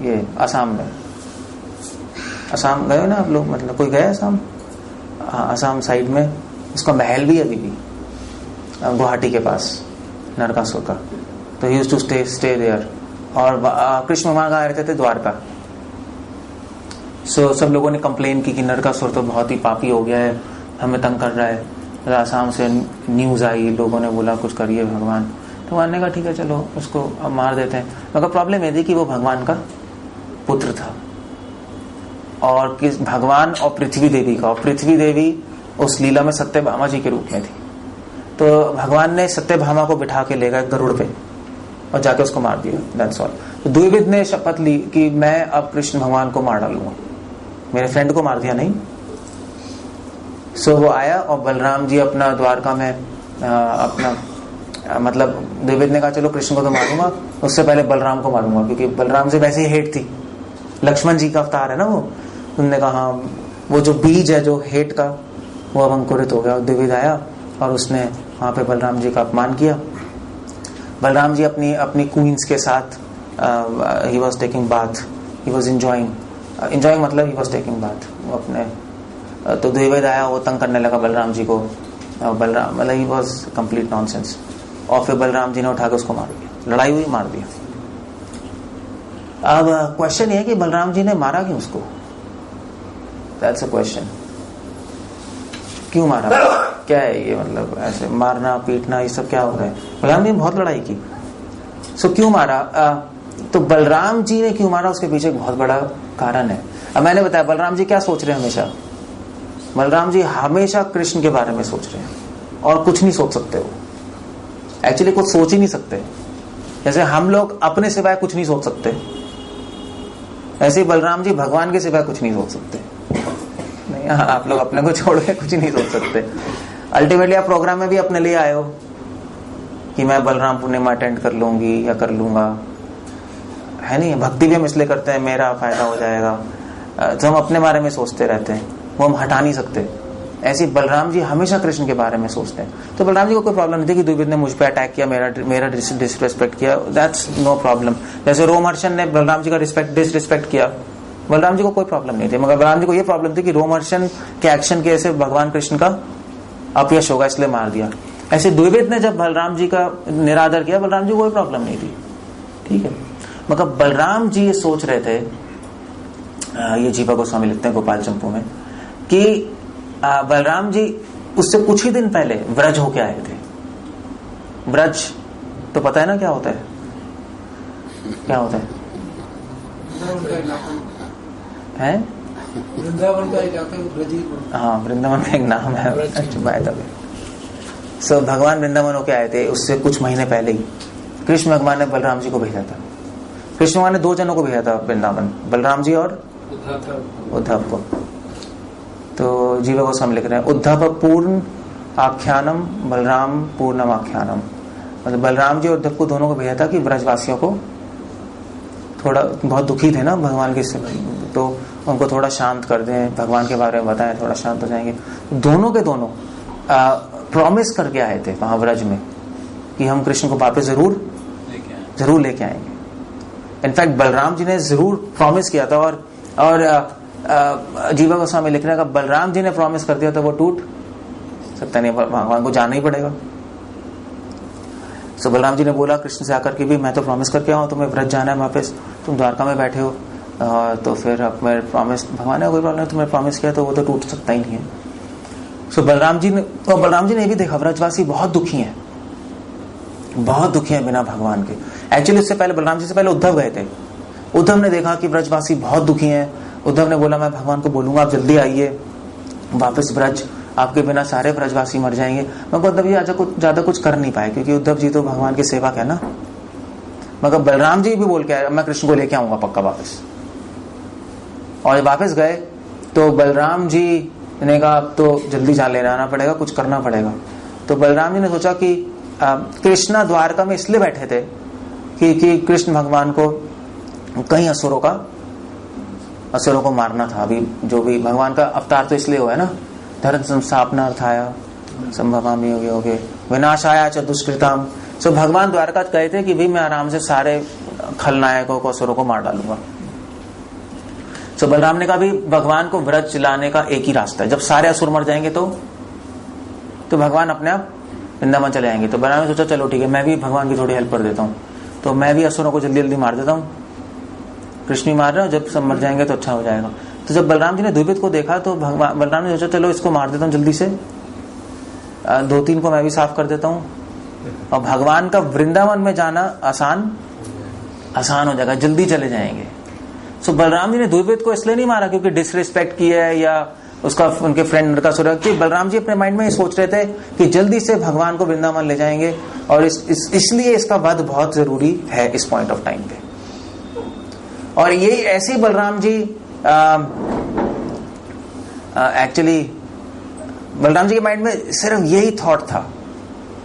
ये असम में। असम गए ना आप लोग, मतलब कोई गया असम? असम साइड में उसका महल भी अभी भी गुवाहाटी के पास, नरकासुर का। तो he used to stay there. और कृष्ण भगवान कहाँ रहते थे? द्वारका। सो सब लोगों ने कंप्लेन की कि नरकासुर तो बहुत ही पापी हो गया है, हमें तंग कर रहा है। आसाम से न्यूज आई, लोगों ने बोला कुछ करिए भगवान। तो भगवान ने कहा ठीक है चलो उसको अब मार देते हैं। मगर प्रॉब्लम ये थी कि वो भगवान का पुत्र था, और किस भगवान और पृथ्वी देवी का। और पृथ्वी देवी उस लीला में सत्यभामा जी के रूप में थी। तो भगवान ने सत्यभामा को बिठा के ले गए गरुड़ पे और जाके उसको मार दिया। That's all. तो द्विविद ने शपथ ली कि मैं अब कृष्ण भगवान को मार डालूंगा, मेरे फ्रेंड को मार दिया नहीं। सो वो आया और बलराम जी अपना द्वारका में अपना मतलब द्विविद ने कहा चलो कृष्ण को तो मारूंगा, उससे पहले बलराम को मारूंगा, क्योंकि बलराम से वैसे ही हेट थी। लक्ष्मण जी का अवतार है ना वो। उन्होंने कहा हाँ, वो जो बीज है जो हेट का, वो अब अंकुरित हो गया। द्विविद आया और उसने वहां पे बलराम जी का अपमान किया। बलराम जी अपनी क्वींस के साथ he was taking bath, he was enjoying मतलब ही वॉज टेकिंग बाथ वो अपने। तो द्विवेद आया, वो तंग करने लगा बलराम जी को। बलराम मतलब ही वॉज कंप्लीट नॉनसेंस। और फिर बलराम जी ने उठा के उसको मार दिया, लड़ाई हुई, मार दिया। अब क्वेश्चन ये है कि बलराम जी ने मारा क्यों उसको? That's a question. क्यों मारा? क्या है ये, मतलब ऐसे मारना पीटना ये सब क्या हो रहा है? बलराम जी ने बहुत लड़ाई की। सो क्यों मारा? तो बलराम जी ने क्यों मारा, उसके पीछे एक बहुत बड़ा कारण है। अब मैंने बताया बलराम जी क्या सोच रहे हैं हमेशा। बलराम जी हमेशा कृष्ण के बारे में सोच रहे हैं और कुछ नहीं सोच सकते। वो एक्चुअली कुछ सोच ही नहीं सकते। जैसे हम लोग अपने सिवाय कुछ नहीं सोच सकते, ऐसे ही बलराम जी भगवान के सिवाय कुछ नहीं सोच सकते। नहीं, आप लोग अपने को छोड़ के कुछ नहीं सोच सकते। अल्टीमेटली आप प्रोग्राम में भी अपने लिए आए हो कि मैं बलराम पूर्णिमा अटेंड कर लूंगी या कर लूंगा, है नहीं? भक्ति भी हम इसलिए करते हैं मेरा फायदा हो जाएगा। तो हम अपने बारे में सोचते रहते हैं, वो हम हटा नहीं सकते। ऐसे बलराम जी हमेशा कृष्ण के बारे में सोचते हैं। तो बलराम जी को कोई प्रॉब्लम नहीं थी कि द्विविद ने मुझ पे अटैक किया, मेरा डिसरिस्पेक्ट किया, दैट्स नो प्रॉब्लम। जैसे रोमहर्षण ने बलराम जी का डिसरिस्पेक्ट किया, बलराम जी को कोई प्रॉब्लम नहीं थी। मगर बलराम जी को ये प्रॉब्लम थी कि रोमहर्षण के एक्शन के ऐसे भगवान कृष्ण का अपयश होगा, इसलिए मार दिया। ऐसे द्विविद ने जब बलराम जी का निरादर किया, बलराम जी को कोई प्रॉब्लम नहीं थी। ठीक है, मगर बलराम जी ये सोच रहे थे, ये जीवा गोस्वामी लिखते हैं गोपाल चंपू में, कि बलराम जी उससे कुछ ही दिन पहले व्रज होके आए थे। व्रज तो पता है ना क्या होता है? क्या होता है? वृंदावन का एक हाँ, वृंदावन का एक नाम है। सो भगवान वृंदावन होके आए थे, उससे कुछ महीने पहले ही कृष्ण भगवान ने बलराम जी को भेजा था। कृष्ण भगवान ने 2 जनों को भेजा था वृंदावन, बलराम जी और उद्धव को। तो जीवा गोस्वामी लिख रहे हैं उद्धव पूर्ण आख्यानम बलराम पूर्णम आख्यानम। मतलब बलराम जी और उद्धव को दोनों को भेजा था कि ब्रजवासियों को थोड़ा, बहुत दुखी थे ना भगवान के, तो उनको थोड़ा शांत कर दें, भगवान के बारे में बताएं, थोड़ा शांत हो जाएंगे। दोनों के दोनों प्रॉमिस करके आए थे वहां व्रज में कि हम कृष्ण को वापस जरूर लेके आएंगे। इनफैक्ट बलराम जी ने जरूर प्रॉमिस किया था। और जीवा गोस्वामी लिख रहे हैं कि बलराम जी ने प्रॉमिस कर दिया था, वो टूट सकता नहीं, भगवान को जाना ही पड़ेगा। सो बलराम जी ने बोला कृष्ण से आकर के भी मैं तो प्रॉमिस करके आऊँ, तुम्हें व्रज जाना है वापस, तुम द्वारका में बैठे हो, तो फिर अब मैं प्रॉमिस, भगवान ने कोई प्रॉब्लम, तुम्हें प्रॉमिस किया तो वो तो टूट सकता ही नहीं है। सो बलराम जी ने भी देखा व्रजवासी बहुत दुखी हैं, बहुत दुखी हैं बिना भगवान के। एक्चुअली उससे पहले बलराम जी से पहले उद्धव गए थे। उद्धव ने देखा कि व्रजवासी बहुत दुखी हैं। उद्धव ने बोला मैं भगवान को बोलूंगा आप जल्दी आइए वापस ब्रज, आपके बिना सारे ब्रजवासी मर जाएंगे। मगर उद्धव जी ज्यादा कुछ कर नहीं पाए, क्योंकि उद्धव जी तो भगवान के सेवक है ना। मगर बलराम जी भी बोल के आए मैं कृष्ण को लेके आऊंगा पक्का वापस। और वापस गए तो बलराम जी ने कहा अब तो जल्दी जा लेना आना पड़ेगा, कुछ करना पड़ेगा। तो बलराम जी ने सोचा कि कृष्णा द्वारका में इसलिए बैठे थे कि कृष्ण भगवान को कई असुरों को मारना था। अभी जो भी भगवान का अवतार तो इसलिए हुआ है ना, धर्म संस्थापनार्थाय संभवामि योगे विनाशाय च दुष्कृताम। सो भगवान द्वारका कहते थे कि भाई मैं आराम से सारे खलनायकों को असुरों को मार डालूंगा, सो बलराम ने कहा भी भगवान को व्रज लाने का एक ही रास्ता है, जब सारे असुर मर जाएंगे तो भगवान अपने आप वृंदावन चले जाएंगे। तो बलराम ने सोचा चलो ठीक है, मैं भी भगवान की थोड़ी हेल्प कर देता हूँ, तो मैं भी असुरों को जल्दी जल्दी मार देता हूँ, कृष्ण ही मार रहे हो, जब सब मर जाएंगे तो अच्छा हो जाएगा। तो जब बलराम जी ने द्विविद को देखा तो भगवान बलराम ने सोचा चलो इसको मार देता हूँ जल्दी से, 2-3 को मैं भी साफ कर देता हूँ, और भगवान का वृंदावन में जाना आसान हो जाएगा, जल्दी चले जाएंगे। सो बलराम जी ने द्विविद को इसलिए नहीं मारा क्योंकि डिसरिस्पेक्ट किया है या उसका उनके फ्रेंड नरकासुर, कि बलराम जी अपने माइंड में ये सोच रहे थे कि जल्दी से भगवान को वृंदावन ले जाएंगे, और इसलिए इसका वध बहुत जरूरी है इस पॉइंट ऑफ टाइम पे। और ये ऐसे बलराम जी एक्चुअली बलराम जी के माइंड में सिर्फ यही थॉट था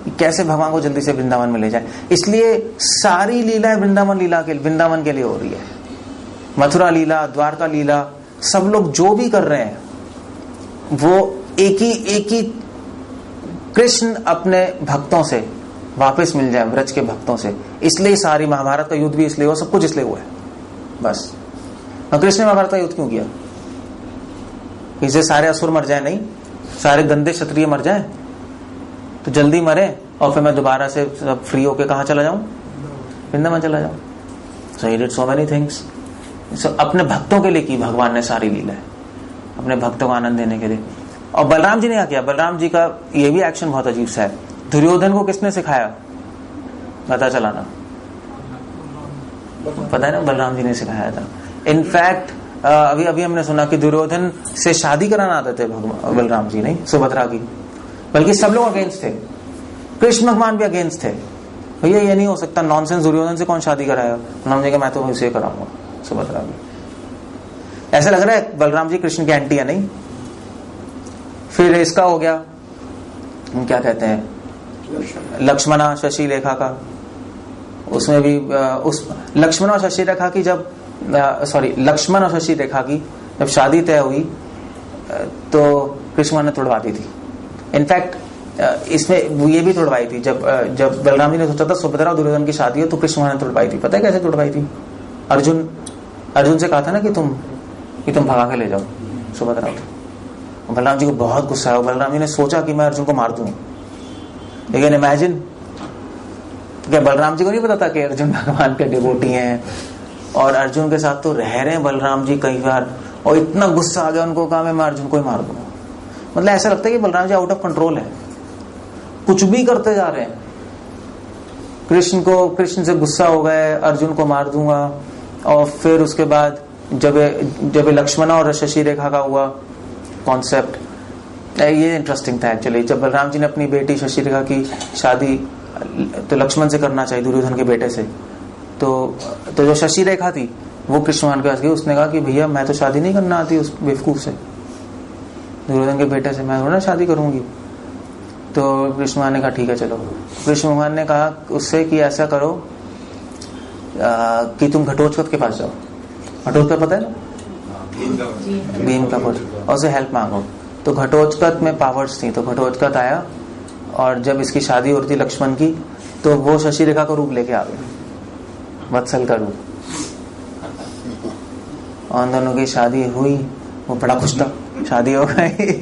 कि कैसे भगवान को जल्दी से वृंदावन में ले जाए, इसलिए सारी लीलाएं वृंदावन के लिए हो रही है। मथुरा लीला, द्वारका लीला, सब लोग जो भी कर रहे हैं वो एक ही कृष्ण अपने भक्तों से वापस मिल जाए, व्रज के भक्तों से। इसलिए सारी महाभारत का युद्ध भी इसलिए हुआ, सब कुछ इसलिए हुआ है बस। कृष्ण ने महाभारत का युद्ध क्यों किया? इससे सारे असुर मर जाए? नहीं, सारे गंदे क्षत्रिय मर जाए तो जल्दी मरे और फिर मैं दोबारा से सब फ्री होके कहाँ चला जाऊं? वृंदावन चला जाऊं। So he did so many things. अपने भक्तों के लिए की भगवान ने सारी लीला है, अपने भक्तों को आनंद देने के लिए। और बलराम जी ने क्या किया? बलराम जी का ये भी एक्शन बहुत अजीब सा है। दुर्योधन को किसने सिखाया गदा चलाना? पता है ना, बलराम जी ने सिखाया था। इनफैक्ट अभी हमने सुना कि दुर्योधन से शादी कराना आते थे बलराम जी, नहीं सुभद्रा की, बल्कि सब लोग अगेंस्ट थे। कृष्ण भगवान भी अगेंस्ट थे, भैया ये नहीं हो सकता, नॉनसेंस, दुर्योधन से कौन शादी कराया? बलराम जी का मैं तो इसे कराऊंगा सुभद्रा की। ऐसा लग रहा है बलराम जी कृष्ण के एंटी है, नहीं? फिर इसका हो गया, क्या कहते हैं, लक्ष्मणा शशि रेखा का, उसमें भी उस लक्ष्मण और शशि रेखा की जब लक्ष्मण और शशि रेखा की जब शादी तय हुई तो कृष्ण ने तोड़वा दी थी। इनफैक्ट इसमें ये भी तोड़वाई थी जब बलराम जी ने सोचा था सुभद्रा और दुर्योधन की शादी हो, तो कृष्ण ने तोड़वाई थी। पता है कैसे तोड़वाई थी? अर्जुन से कहा था ना कि तुम भगा के ले जाओ सुभद्रा को। बलराम जी को बहुत गुस्सा आया। बलराम जी ने सोचा कि मैं अर्जुन को मार दूं, लेकिन इमेजिन, क्या बलराम जी को नहीं पता था कि अर्जुन भगवान के डिवोटी हैं और अर्जुन के साथ तो रह रहे हैं बलराम जी कई बार, और इतना गुस्सा आ गया उनको, कहा मैं अर्जुन को ही मार दूंगा। मतलब ऐसा लगता है कि Balram ji out of control है, कुछ भी करते जा रहे हैं। कृष्ण से गुस्सा हो गए, अर्जुन को मार दूंगा। और फिर उसके बाद जब लक्ष्मण और शशि रेखा का हुआ कॉन्सेप्ट, ये इंटरेस्टिंग था एक्चुअली। जब बलराम जी ने अपनी बेटी शशि रेखा की शादी तो लक्ष्मण से करना चाहिए, दुर्योधन के बेटे से, तो जो शशि रेखा थी वो कृष्ण भगवान के पास गई। उसने कहा कि भैया मैं तो शादी नहीं करना आती उस बेवकूफ से, दुर्योधन के बेटे से मैं थोड़ा शादी करूंगी। तो कृष्ण भगवान ने कहा ठीक है चलो। कृष्ण भगवान ने कहा उससे कि ऐसा करो कि तुम घटोत्कच के पास जाओ। घटोत्कच पता है ना, भीम का पुत्र, और उसे हेल्प मांगो। तो घटोत्कच में पावर्स थी, तो घटोत्कच आया और जब इसकी शादी हो रही थी लक्ष्मण की, तो वो शशि रेखा का रूप लेके आ गया, वत्सल का रूप। और दोनों की शादी हुई, वो बड़ा खुश था, शादी हो गई।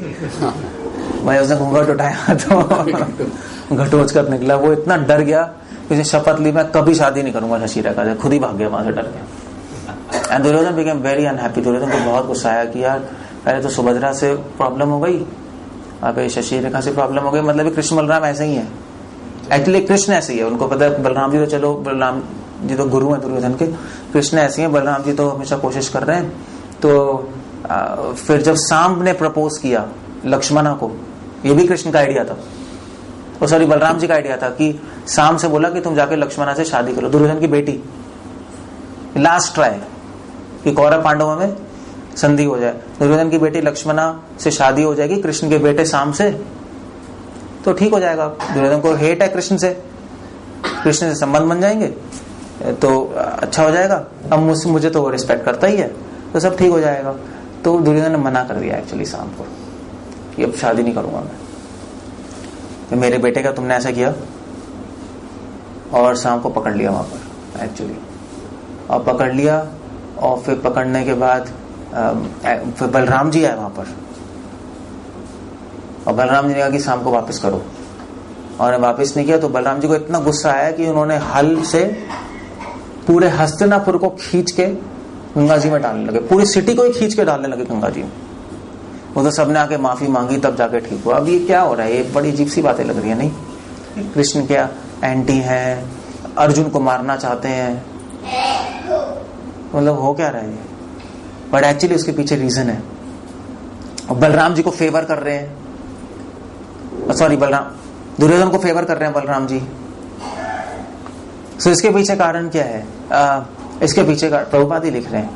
भाई उसने घूंघट उठाया तो घटोत्कच निकला। वो इतना डर गया, उसने शपथ ली मैं कभी शादी नहीं करूंगा शशि रेखा से, खुद ही भाग गया वहां से डर गया। And Duryodhan became very unhappy. Duryodhan को बहुत गुस्सा आया कि यार पहले तो सुभद्रा से प्रॉब्लम हो गई, अब शशि रेखा से प्रॉब्लम हो गई। मतलब कृष्ण बलराम ऐसे ही है, एक्चुअली कृष्ण ऐसे ही है। उनको पता है बलराम जी तो चलो, बलराम जी तो गुरु हैं दुर्योधन के, कृष्ण ऐसे ही है, बलराम जी तो हमेशा कोशिश कर रहे हैं। तो फिर जब सांब ने प्रपोज किया लक्ष्मणा को, ये भी कृष्ण का आइडिया था, और सॉरी बलराम जी का आइडिया था, कि सांब से बोला कि तुम जाके लक्ष्मणा से शादी करो, दुर्योधन की बेटी। लास्ट ट्राई कि कौरव पांडवों में संधि हो जाए, दुर्योधन की बेटी लक्ष्मणा से शादी हो जाएगी कृष्ण के बेटे सांब से, तो ठीक हो जाएगा। दुर्योधन को हेट है कृष्ण से, कृष्ण से संबंध बन जाएंगे तो अच्छा हो जाएगा। अब मुझे तो वो रिस्पेक्ट करता ही है, तो सब ठीक हो जाएगा। तो दुर्योधन ने मना कर दिया एक्चुअली सांब को कि अब शादी नहीं करूंगा मैं, तो मेरे बेटे का तुमने ऐसा किया। और सांब को पकड़ लिया वहां पर एक्चुअली, और पकड़ लिया, और फिर पकड़ने के बाद फिर बलराम जी आए वहां पर, और बलराम जी ने कहा कि शाम को वापस करो, और वापस नहीं किया। तो बलराम जी को इतना गुस्सा आया कि उन्होंने हल से पूरे हस्तिनापुर को खींच के गंगा जी में डालने लगे, पूरी सिटी को ही खींच के डालने लगे गंगा जी में। वो तो सबने आके माफी मांगी, तब जाके ठीक हुआ। अब ये क्या हो रहा है, ये बड़ी अजीब सी बातें लग रही है नहीं? कृष्ण क्या एंटी हैं, अर्जुन को मारना चाहते हैं, मतलब हो क्या रहा है? बट एक्चुअली उसके पीछे रीजन है। और बलराम जी को फेवर कर रहे हैं, सॉरी बलराम दुर्योधन को फेवर कर रहे हैं बलराम जी। सो इसके पीछे कारण क्या है? इसके पीछे प्रभुपाद ही लिख रहे हैं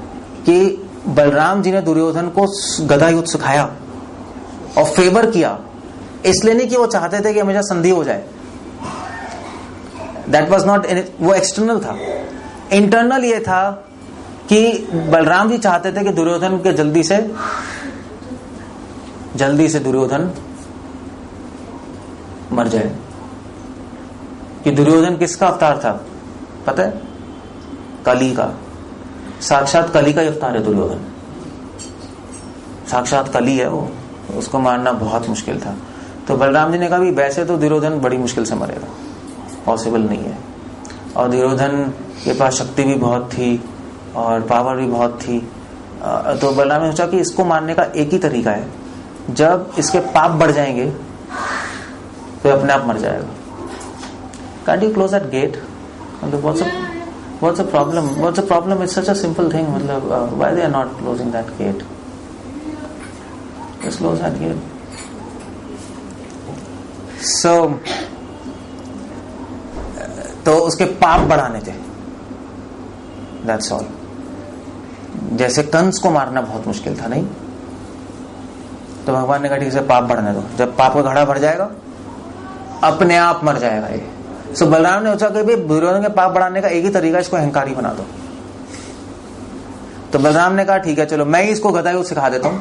कि बलराम जी ने दुर्योधन को गदा युद्ध सिखाया और फेवर किया, इसलिए नहीं कि वो चाहते थे कि हमेशा संधि हो जाए। दैट वाज नॉट, वो एक्सटर्नल था। इंटरनल ये था कि बलराम जी चाहते थे कि दुर्योधन के जल्दी से दुर्योधन मर जाए। कि दुर्योधन किसका अवतार था पता है? कली का, साक्षात कली का अवतार है दुर्योधन, साक्षात कली है वो, उसको मारना बहुत मुश्किल था। तो बलराम जी ने कहा भी वैसे तो दुर्योधन बड़ी मुश्किल से मरेगा, पॉसिबल नहीं है, और दुर्योधन के पास शक्ति भी बहुत थी और पावर भी बहुत थी। तो बलराम ने सोचा कि इसको मारने का एक ही तरीका है, जब इसके पाप बढ़ जाएंगे तो अपने आप मर जाएगा। Can't you close that gate? What's the problem? What's the problem? It's such a simple thing. Why they are not closing that gate? Just close that gate. So, तो उसके पाप बढ़ाने थे, That's all. जैसे कंस को मारना बहुत मुश्किल था नहीं, तो भगवान ने कहा ठीक है पाप बढ़ने दो, जब पाप का घड़ा बढ़ जाएगा अपने आप मर जाएगा ये। सो बलराम ने सोचा कि भाई दुर्योधन के पाप बढ़ाने का एक ही तरीका, इसको अहंकारी बना दो। तो बलराम ने कहा ठीक है चलो मैं ही इसको गदा युद्ध सिखा देता हूं,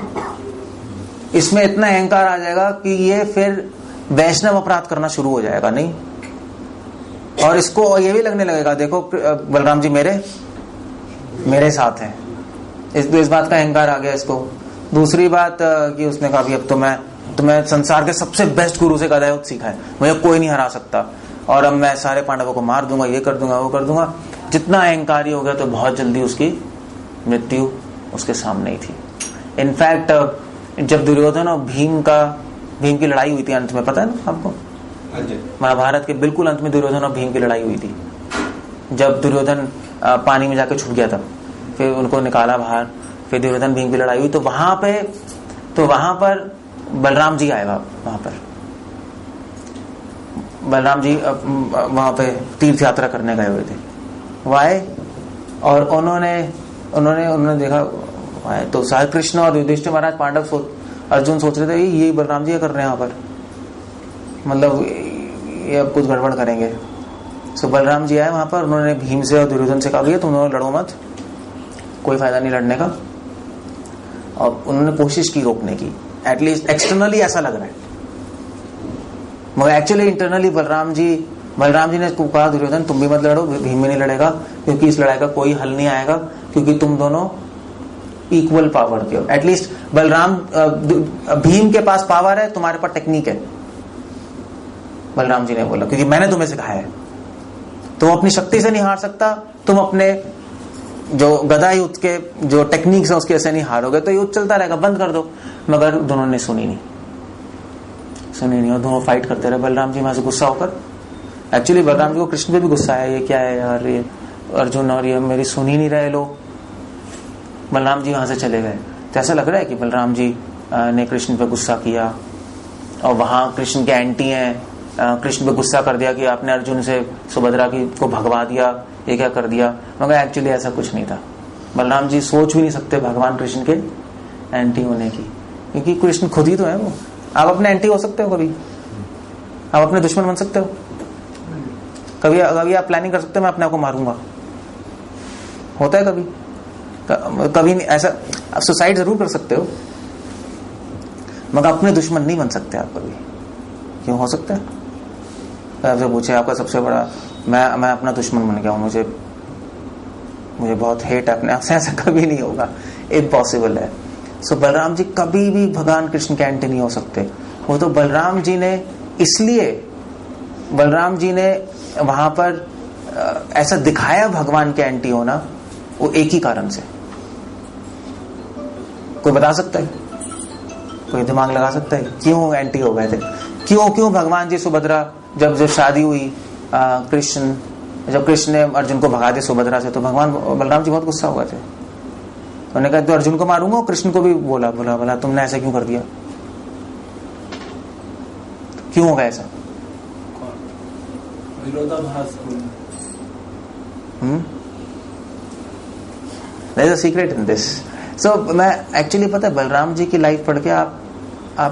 इसमें इतना अहंकार आ जाएगा कि ये फिर वैष्णव अपराध करना शुरू हो जाएगा नहीं, और इसको ये भी लगने लगेगा देखो बलराम जी मेरे साथ हैं, इस बात का अहंकार आ गया इसको। दूसरी बात कि उसने कहा अब तो मैं संसार के सबसे बेस्ट गुरु से गदा युद्ध सीखा है, मुझे कोई नहीं हरा सकता, और अब मैं सारे पांडवों को मार दूंगा, ये कर दूंगा वो कर दूंगा। जितना अहंकारी हो गया तो बहुत जल्दी उसकी मृत्यु उसके सामने ही थी। इनफैक्ट जब दुर्योधन और भीम की लड़ाई हुई थी अंत में, पता है ना आपको? महाभारत के बिल्कुल अंत में दुर्योधन और भीम की लड़ाई हुई थी, जब दुर्योधन पानी में जाके छुप गया था, फिर उनको निकाला बाहर, फिर दुर्योधन भीम की लड़ाई हुई। तो वहां पर बलराम जी आए, वहां पर बलराम जी वहां पे तीर्थ यात्रा करने गए हुए थे, वो आए और उन्होंने देखा आए, तो शायद कृष्ण और युधिष्ठिर महाराज पांडव अर्जुन सोच रहे थे ये बलराम जी कर रहे हैं यहाँ पर, मतलब ये अब कुछ गड़बड़ करेंगे। सो बलराम जी आए वहां पर, उन्होंने भीम से और दुर्योधन से कहा भैया तुम दोनों लड़ो मत, कोई फायदा नहीं लड़ने का, और उन्होंने कोशिश की रोकने की। एटलीस्ट एक्सटर्नली ऐसा लग रहा है, मगर एक्चुअली इंटरनली बलराम जी ने कहा दुर्योधन तुम भी मत लड़ो, भीम भी नहीं लड़ेगा, क्योंकि इस लड़ाई का कोई हल नहीं आएगा, क्योंकि तुम दोनों इक्वल पावर के हो। एटलीस्ट भीम के पास पावर है, तुम्हारे पास टेक्निक है, बलराम जी ने बोला, क्योंकि मैंने तुम्हें सिखाया है। तुम अपनी शक्ति से नहीं हार सकता, तुम अपने जो गदा युद्ध के जो टेक्निक्स है उसके ऐसे नहीं हारोगे, तो युद्ध चलता रहेगा, बंद कर दो। मगर दोनों ने सुनी नहीं, और दोनों फाइट करते रहे। बलराम जी वहां से गुस्सा होकर, एक्चुअली बलराम जी को कृष्ण पे भी गुस्सा आया, ये क्या है यार, ये अर्जुन और ये मेरी सुन ही नहीं रहे लोग। बलराम जी वहां से चले गए। तो ऐसा लग रहा है कि बलराम जी ने कृष्ण पे गुस्सा किया, और वहां कृष्ण के एंटी हैं, कृष्ण पे गुस्सा कर दिया कि आपने अर्जुन से सुभद्रा को भगवा दिया, ये क्या कर दिया। मगर एक्चुअली ऐसा कुछ नहीं था। बलराम जी सोच भी नहीं सकते भगवान कृष्ण के एंटी होने की, क्योंकि कृष्ण खुद ही तो है वो। आप अपने एंटी हो सकते हो कभी? आप अपने दुश्मन बन सकते हो कभी? आप प्लानिंग कर सकते हो मैं अपने आप को मारूंगा? होता है कभी नहीं ऐसा। आप सुसाइड जरूर कर सकते हो, मगर अपने दुश्मन नहीं बन सकते आप कभी। क्यों हो सकता है? आपसे पूछे आपका सबसे बड़ा, मैं अपना दुश्मन बन गया हूं, मुझे बहुत हेट है अपने आप से, ऐसा कभी नहीं होगा। इम्पॉसिबल है। सो बलराम जी कभी भी भगवान कृष्ण के एंटी नहीं हो सकते। वो तो बलराम जी ने इसलिए बलराम जी ने वहां पर ऐसा दिखाया भगवान के एंटी होना, वो एक ही कारण से। कोई बता सकता है? कोई दिमाग लगा सकता है क्यों एंटी हो गए थे? क्यों भगवान जी सुभद्रा जब शादी हुई कृष्ण, जब कृष्ण ने अर्जुन को भगा दिया सुभद्रा से, तो भगवान बलराम जी बहुत गुस्सा हुए थे। उन्होंने कहा तो अर्जुन को मारूंगा, कृष्ण को भी बोला तुमने ऐसा क्यों कर दिया? क्यों हो गया ऐसा? There is a secret in this. So मैं एक्चुअली पता है बलराम जी की लाइफ पढ़ के आप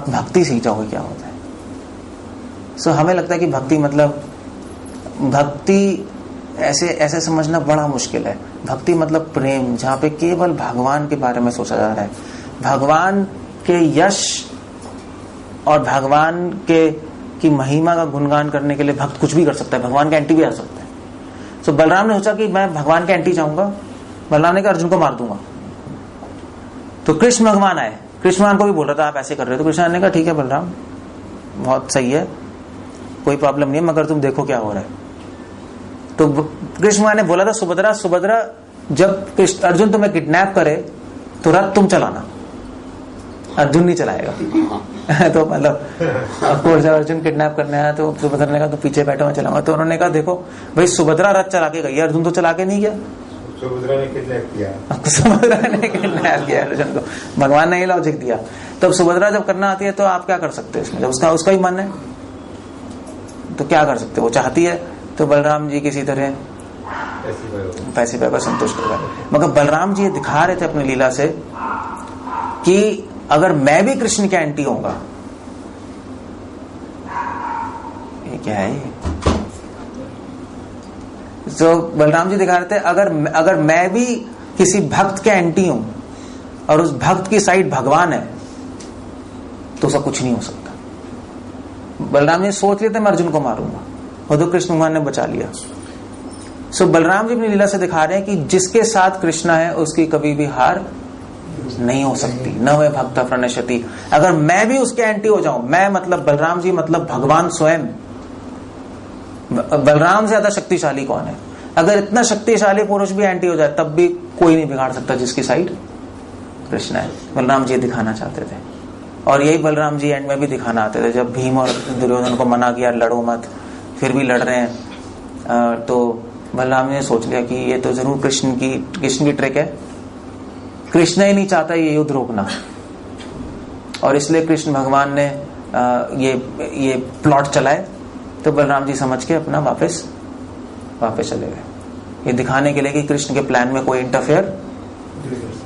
भक्ति सीख जाओगे क्या होता है। सो हमें लगता है कि भक्ति मतलब ऐसे समझना बड़ा मुश्किल है। भक्ति मतलब प्रेम, जहाँ पे केवल भगवान के बारे में सोचा जा रहा है, भगवान के यश और भगवान की महिमा का गुणगान करने के लिए भक्त कुछ भी कर सकता है, भगवान के एंटी भी आ सकता है। सो बलराम ने सोचा कि मैं भगवान के एंटी जाऊंगा, बलराम ने कहा अर्जुन को मार दूंगा। तो कृष्ण भगवान आए, कृष्ण भगवान को भी बोल रहा था आप ऐसे कर रहे हो, तो कृष्ण ने कहा ठीक है बलराम बहुत सही है, कोई प्रॉब्लम नहीं है, मगर तुम देखो क्या हो रहा है। तो कृष्ण भगवान ने बोला था सुभद्रा जब अर्जुन तुम्हें किडनैप करे तो रथ तुम चलाना, अर्जुन नहीं चलाएगा। तो मतलब जब अर्जुन किडनैप करने आया तो सुभद्रा ने कहा तो पीछे बैठो मैं चलाऊंगा। तो उन्होंने कहा देखो भाई सुभद्रा रथ चला के गई, अर्जुन तो चला के नहीं गया। सुभद्रा ने किडनैप किया अर्जुन को, भगवान ने ये लॉजिक दिया। तब सुभद्रा जब करना आती है तो आप क्या कर सकते हैं इसमें? जब उसका ही मन है तो क्या कर सकते? वो चाहती है तो बलराम जी किसी तरह पैसे पर संतुष्ट कर रहे। मगर बलराम जी ये दिखा रहे थे अपनी लीला से कि अगर मैं भी कृष्ण के एंटी होऊंगा, ये क्या है? तो बलराम जी दिखा रहे थे अगर मैं भी किसी भक्त के एंटी हूं और उस भक्त की साइड भगवान है तो उसका कुछ नहीं हो सकता। बलराम जी सोच लेते मैं अर्जुन को मारूंगा, और तो कृष्ण भगवान ने बचा लिया। सो बलराम जी अपनी लीला से दिखा रहे हैं कि जिसके साथ कृष्ण है उसकी कभी भी हार नहीं हो सकती। न वे भक्त प्रणश्यति। अगर मैं भी उसके एंटी हो जाऊं, मैं मतलब बलराम जी मतलब भगवान स्वयं, बलराम से ज्यादा शक्तिशाली कौन है? अगर इतना शक्तिशाली पुरुष भी एंटी हो जाए तब भी कोई नहीं बिगाड़ सकता जिसकी साइड कृष्ण है। बलराम जी दिखाना चाहते थे, और यही बलराम जी एंड में भी दिखाना आते थे। जब भीम और दुर्योधन को मना किया लड़ो मत, फिर भी लड़ रहे हैं, तो बलराम ने सोच लिया कि ये तो जरूर कृष्ण की ट्रिक है, कृष्ण ही नहीं चाहता ये युद्ध रोकना, और इसलिए कृष्ण भगवान ने ये प्लॉट चलाए। तो बलराम जी समझ के अपना वापस चले गए, ये दिखाने के लिए कि कृष्ण के प्लान में कोई इंटरफेयर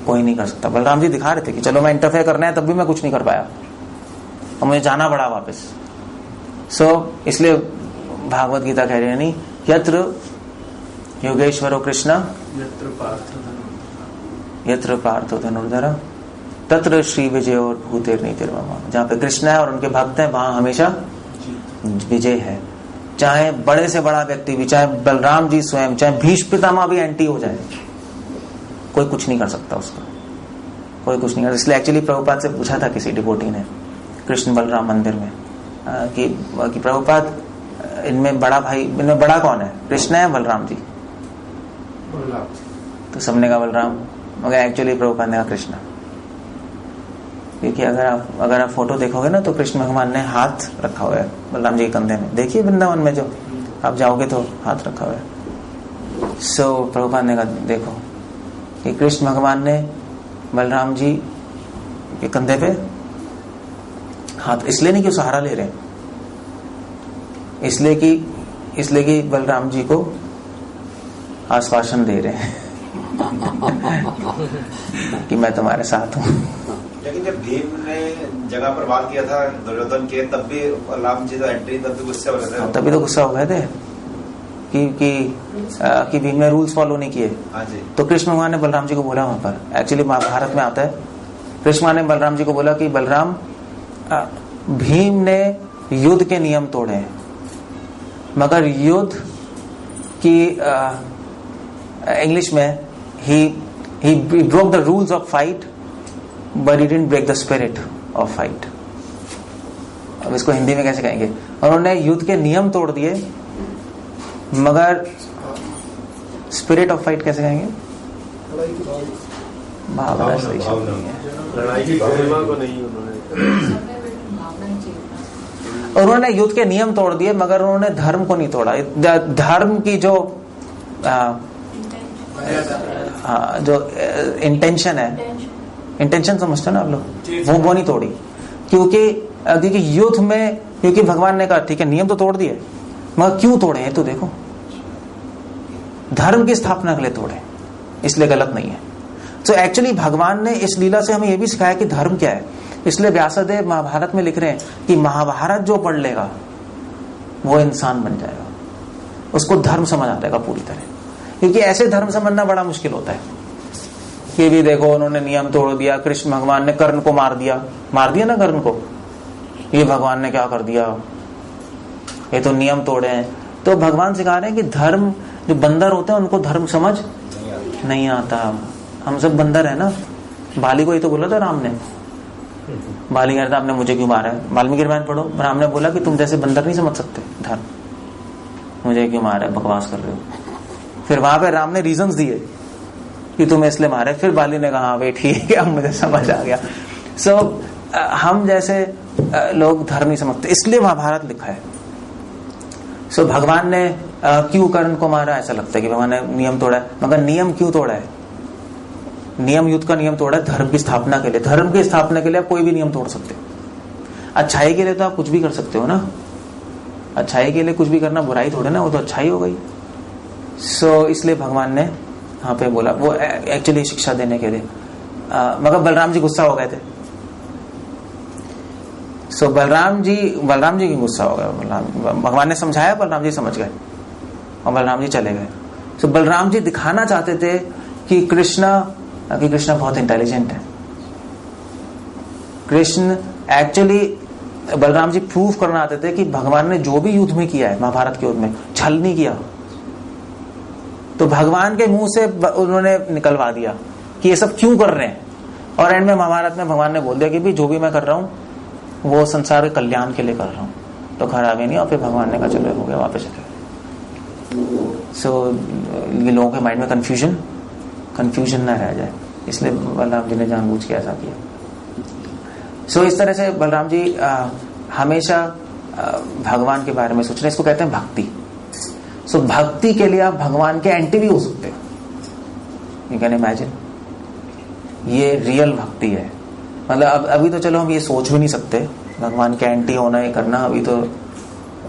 कोई नहीं कर सकता। बलराम जी दिखा रहे थे कि चलो मैं इंटरफेयर करना है, तब भी मैं कुछ नहीं कर पाया और मुझे जाना पड़ा वापस। इसलिए भागवत गीता कह रही है नहीं, यत्र योगेश्वरो कृष्ण यत्र पार्थो धनुर्धर तत्र श्री विजय और भूतेर नीतिर्मम। जहाँ पे कृष्ण है और उनके भक्त हैं वहां हमेशा विजय है। चाहे बड़े से बड़ा व्यक्ति भी, चाहे बलराम जी स्वयं, चाहे भीष्म पितामह भी एंटी हो जाए, कोई कुछ नहीं कर सकता उसका, कोई कुछ नहीं कर। इसलिए एक्चुअली प्रभुपाद से पूछा था किसी डिवोटी ने कृष्ण बलराम मंदिर में कि प्रभुपाद इनमें बड़ा भाई, इनमें बड़ा कौन है, कृष्ण है बलराम जी? तो सबने कहा बलराम, मगर एक्चुअली प्रभुपाद ने कहा कृष्ण। क्योंकि अगर आप फोटो देखोगे ना तो कृष्ण भगवान ने हाथ रखा हुआ है बलराम जी के कंधे में। देखिए वृंदावन में जो आप जाओगे तो हाथ रखा हुआ है। प्रभुपाद ने कहा देखो कि कृष्ण भगवान ने बलराम जी के कंधे पे हाथ, इसलिए नहीं कि सहारा ले रहे, इसलिए कि बलराम जी को आश्वासन दे रहे हैं कि मैं तुम्हारे साथ हूँ। लेकिन जब भीम ने जगह पर वार किया था दुर्योधन के, तब भी राम जी तो एंट्री, तब भी गुस्से हो रहे थे। तभी तो गुस्सा हो गए थे कि भीम ने रूल्स फॉलो नहीं किए। तो कृष्ण भगवान ने बलराम जी को बोला, वहां पर एक्चुअली महाभारत में आता है, कृष्ण भगवान ने बलराम जी को बोला कि बलराम, भीम ने युद्ध के नियम तोड़े हैं, मगर युद्ध की इंग्लिश में ही He broke the rules of fight, but he didn't break the spirit of fight. अब इसको हिंदी में कैसे कहेंगे? उन्होंने युद्ध के नियम तोड़ दिए, मगर स्पिरिट ऑफ फाइट कैसे कहेंगे? भावना सही शब्द नहीं है। लड़ाई की भावना को नहीं उन्होंने युद्ध के नियम तोड़ दिए, मगर उन्होंने धर्म को नहीं तोड़ा। धर्म की जो इंटेंशन है, इंटेंशन समझते हो ना आप लोग, वो नहीं तोड़ी। क्योंकि युद्ध में, क्योंकि भगवान ने कहा ठीक है नियम तो तोड़ दिए, मगर क्यों तोड़े हैं तो देखो, धर्म की स्थापना के लिए तोड़े, इसलिए गलत नहीं है। तो एक्चुअली भगवान ने इस लीला से हमें यह भी सिखाया कि धर्म क्या है। इसलिए व्यासदेव महाभारत में लिख रहे हैं कि महाभारत जो पढ़ लेगा वो इंसान बन जाएगा, उसको धर्म समझ आ जाएगा पूरी तरह। क्योंकि ऐसे धर्म समझना बड़ा मुश्किल होता है कि भी देखो उन्होंने नियम तोड़ दिया, कृष्ण भगवान ने कर्ण को मार दिया ना कर्ण को, ये भगवान ने क्या कर दिया, ये तो नियम तोड़े हैं। तो भगवान सिखा रहे हैं कि धर्म, जो बंदर होते हैं उनको धर्म समझ नहीं आता। हम सब बंदर है ना। बाली को ये तो बोला था राम ने, बाली कहता आपने मुझे क्यों मारा है, वाल्मीकि रामायण पढ़ो, राम ने बोला कि तुम जैसे बंदर नहीं समझ सकते धर्म, मुझे क्यों मारा है, बकवास कर रहे हो। फिर वहां पे राम ने रीजंस दिए कि तुम्हें इसलिए मारे, फिर बाली ने कहा वे ठीक है अब मुझे समझ आ गया। सो हम जैसे लोग धर्म नहीं समझते, इसलिए महाभारत लिखा है। सो भगवान ने क्यों कर्ण को मारा, ऐसा लगता है कि भगवान ने नियम तोड़ा है, मगर नियम क्यों तोड़ा है? नियम, युद्ध का नियम तोड़ा है धर्म की स्थापना के लिए। धर्म की स्थापना के लिए आप कोई भी नियम तोड़ सकते हो। अच्छाई के लिए तो आप कुछ भी कर सकते हो ना, अच्छाई के लिए कुछ भी करना बुराई थोड़े ना, वो तो अच्छाई हो गई। सो इसलिए भगवान ने यहाँ पे बोला, वो एक्चुअली शिक्षा देने के लिए। मगर बलराम जी गुस्सा हो गए थे। सो बलराम जी की गुस्सा हो गया। भगवान ने समझाया, बलराम जी समझ गए और बलराम जी चले गए। सो बलराम जी दिखाना चाहते थे कि कृष्णा बहुत इंटेलिजेंट है। कृष्ण एक्चुअली, बलराम जी प्रूव करना चाहते थे कि भगवान ने जो भी युद्ध में किया है, महाभारत के युद्ध में छल नहीं किया। तो भगवान के मुंह से उन्होंने निकलवा दिया कि ये सब क्यों कर रहे हैं। और एंड में महाभारत में भगवान ने बोल दिया कि भी जो भी मैं कर रहा हूं वो संसार के कल्याण के लिए कर रहा हूं, तो खराबी नहीं। और फिर भगवान ने कहा चलो हो गया, वापस चले। सो ये लोगों के माइंड में कंफ्यूजन ना रह जाए, इसलिए बलराम जी ने जानबूझ के ऐसा किया। सो इस तरह से बलराम जी हमेशा भगवान के बारे में सोच रहे हैं। इसको कहते हैं भक्ति। सो भक्ति के लिए आप भगवान के एंटी भी हो सकते हो। यू कैन इमेजिन, ये रियल भक्ति है। मतलब अभी तो चलो हम ये सोच भी नहीं सकते भगवान के एंटी होना, ये करना, अभी तो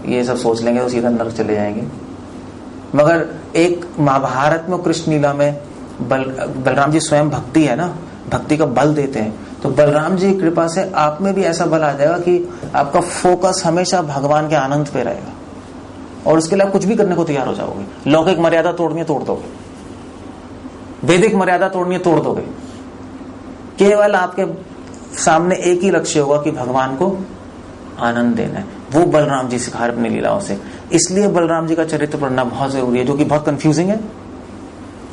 ये सब सोच लेंगे तो सीधा नरक चले जाएंगे। मगर एक महाभारत में, कृष्ण लीला में बलराम जी स्वयं भक्ति है ना, भक्ति का बल देते हैं। तो बलराम जी की कृपा से आप में भी ऐसा बल आ जाएगा कि आपका फोकस हमेशा भगवान के आनंद पे रहेगा, और उसके लिए आप कुछ भी करने को तैयार हो जाओगे। लौकिक मर्यादा तोड़नी है तोड़ दोगे, वैदिक मर्यादा तोड़नी है तोड़ दोगे। केवल आपके सामने एक ही लक्ष्य होगा कि भगवान को आनंद देना है। वो बलराम जी सिखा रहे अपनी लीलाओं से। इसलिए बलराम जी का चरित्र पढ़ना बहुत जरूरी है, जो कि बहुत कंफ्यूजिंग है,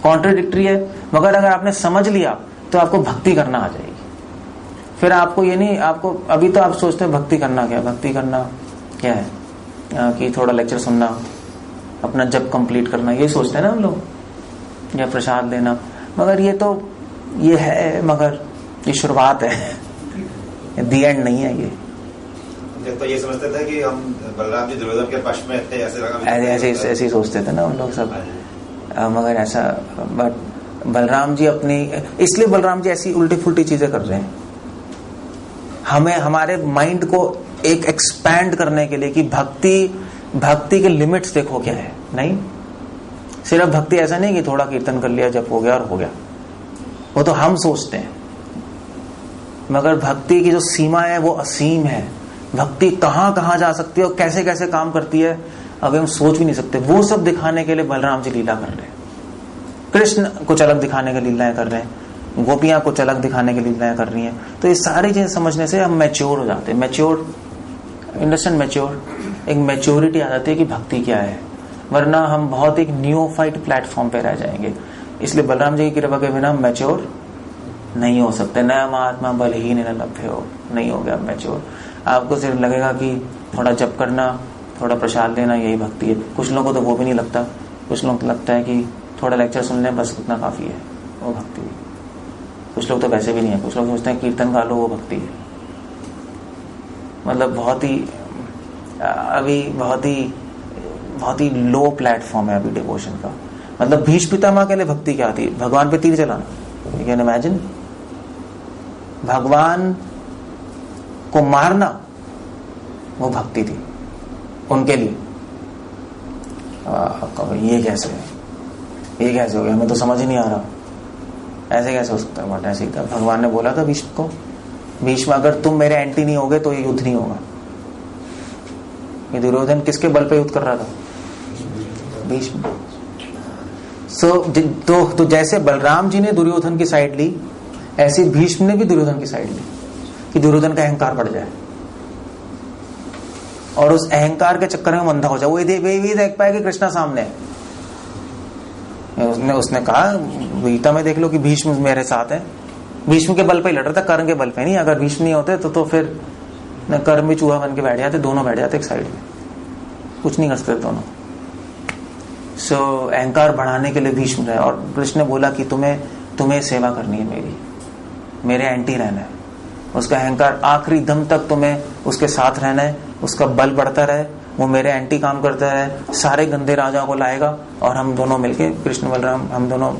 कॉन्ट्रडिक्टरी है, मगर अगर आपने समझ लिया तो आपको भक्ति करना आ जाएगी। फिर आपको ये नहीं, आपको अभी तो आप सोचते हैं भक्ति करना क्या, भक्ति करना क्या है कि थोड़ा लेक्चर सुनना, अपना जप कंप्लीट करना, ये सोचते हैं ना हम लोग, या प्रसाद लेना। मगर ये है, मगर ये शुरुआत है, दी एंड नहीं है। ये तो ये समझते थे कि हम बलराम जी दुर्योधन के पक्ष में थे, ऐसे ही सोचते थे ना हम लोग सब। मगर ऐसा, बट बलराम जी अपनी, इसलिए बलराम जी ऐसी उल्टी फुल्टी चीजें कर रहे हैं हमें, हमारे माइंड को एक एक्सपैंड करने के लिए कि भक्ति के लिमिट्स देखो क्या है। नहीं, सिर्फ भक्ति ऐसा नहीं कि थोड़ा कीर्तन कर लिया, जप हो गया और हो गया, वो तो हम सोचते हैं। मगर भक्ति की जो सीमा है वो असीम है। भक्ति कहां कहां जा सकती है और कैसे कैसे काम करती है अभी हम सोच भी नहीं सकते। वो सब दिखाने के लिए बलराम जी लीला कर रहे हैं। कृष्ण कुछ अलग दिखाने के लीलाएं कर रहे हैं, गोपियां कुछ अलग दिखाने के लीलाएं कर रही हैं। तो ये सारी चीजें समझने से हम मैच्योर हो जाते हैं। मैच्योर, एक मैच्योरिटी आ जाती है कि भक्ति क्या है। वरना हम बहुत एक न्यूफाइट प्लेटफॉर्म पे रह जाएंगे इसलिए बलराम जी की कृपा के बिना मैच्योर नहीं हो सकते। नया महात्मा बलहीन न लभ्य हो, नहीं हो गया मैच्योर। आपको सिर्फ लगेगा कि थोड़ा जप करना, थोड़ा प्रसाद लेना, यही भक्ति है। कुछ लोगों को तो वो भी नहीं लगता। कुछ लोगों को लगता है कि थोड़ा लेक्चर सुन लें बस उतना काफी है, वो भक्ति है। कुछ लोग तो वैसे भी नहीं है। कुछ लोग सोचते हैं कीर्तन गा लो वो भक्ति है। मतलब बहुत ही लो प्लेटफॉर्म है अभी डिवोशन का। मतलब भीष्म पितामह के लिए भक्ति क्या थी? भगवान पे तीर चलाना। यू कैन इमेजिन, भगवान को मारना वो भक्ति थी उनके लिए। ये कैसे हो गया, हमें तो समझ ही नहीं आ रहा, ऐसे कैसे हो सकता है? बट ऐसे ही था। भगवान ने बोला था भीष्म को, भीष्म अगर तुम मेरे एंटी नहीं होगे तो ये युद्ध नहीं होगा। ये दुर्योधन किसके बल पे युद्ध कर रहा था? भीष्म। तो जैसे बलराम जी ने दुर्योधन की साइड ली, ऐसे भीष्म ने भी दुर्योधन की साइड ली कि दुर्योधन का अहंकार बढ़ जाए और उस अहंकार के चक्कर में अंधा हो जाए। वो भी देख पाए कि कृष्णा सामने है। उसने कहा गीता में देख लो कि भीष्म मेरे साथ है। भीष्म के बल पे ही लड़ रहा था, कर्ण के बल पे नहीं। अगर भीष्म नहीं होते तो फिर न कर्ण भी चूहा बन के बैठ जाते, दोनों बैठ जाते एक साइड में, कुछ नहीं कर सकते दोनों। सो अहंकार बढ़ाने के लिए भीष्म रहे। और कृष्ण ने बोला कि तुम्हें सेवा करनी है मेरी, मेरे एंटी रहना है। उसका अहंकार आखिरी दम तक तुम्हें उसके साथ रहना है, उसका बल बढ़ता रहे, वो मेरे एंटी काम करता रहे, सारे गंदे राजाओं को लाएगा और हम दोनों मिलके, कृष्ण बलराम, हम दोनों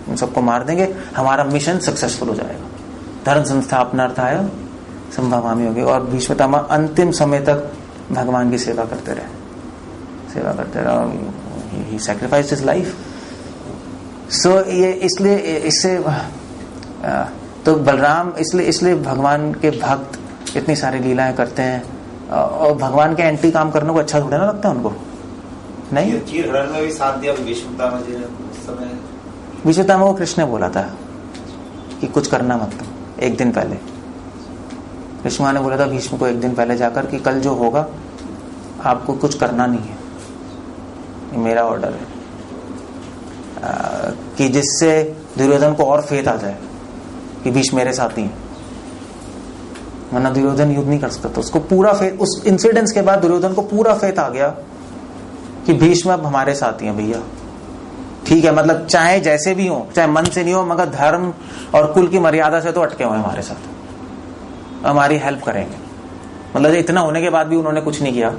उन सबको मार देंगे। हमारा मिशन सक्सेसफुल हो जाएगा। धर्म संस्थापनार्थाय संभवामि होगी। और भीष्म पितामह अंतिम समय तक भगवान की सेवा करते रहे। He sacrificed his life. So ये इसलिए इससे तो बलराम इसलिए भगवान के भक्त इतनी सारी लीलाएं करते हैं। और भगवान के एंटी काम करने को अच्छा थोड़ा ना लगता है उनको, नहीं। चीर हरण में भी साथ दिया भीष्म पितामह जी ने उस समय। भीष्म पितामह को कृष्ण ने बोला था कि कुछ करना मत तुम, एक दिन पहले। कृष्ण ने बोला था भीष्म को एक दिन पहले जाकर कि कल जो होगा आपको कुछ करना नहीं है, ये मेरा ऑर्डर है। कि जिससे दुर्योधन को और फेथ आ जाए कि भीष्म मेरे साथ ही है, वरना दुर्योधन युद्ध नहीं कर सकता। तो उसको पूरा फेथ, उस इंसिडेंस के बाद दुर्योधन को पूरा फेथ आ गया कि भीष्म अब हमारे साथ ही है भैया। ठीक है, मतलब चाहे जैसे भी हो, चाहे मन से नहीं हो, मगर धर्म और कुल की मर्यादा से तो अटके हुए हमारे साथ, हमारी हेल्प करेंगे। मतलब इतना होने के बाद भी उन्होंने कुछ नहीं किया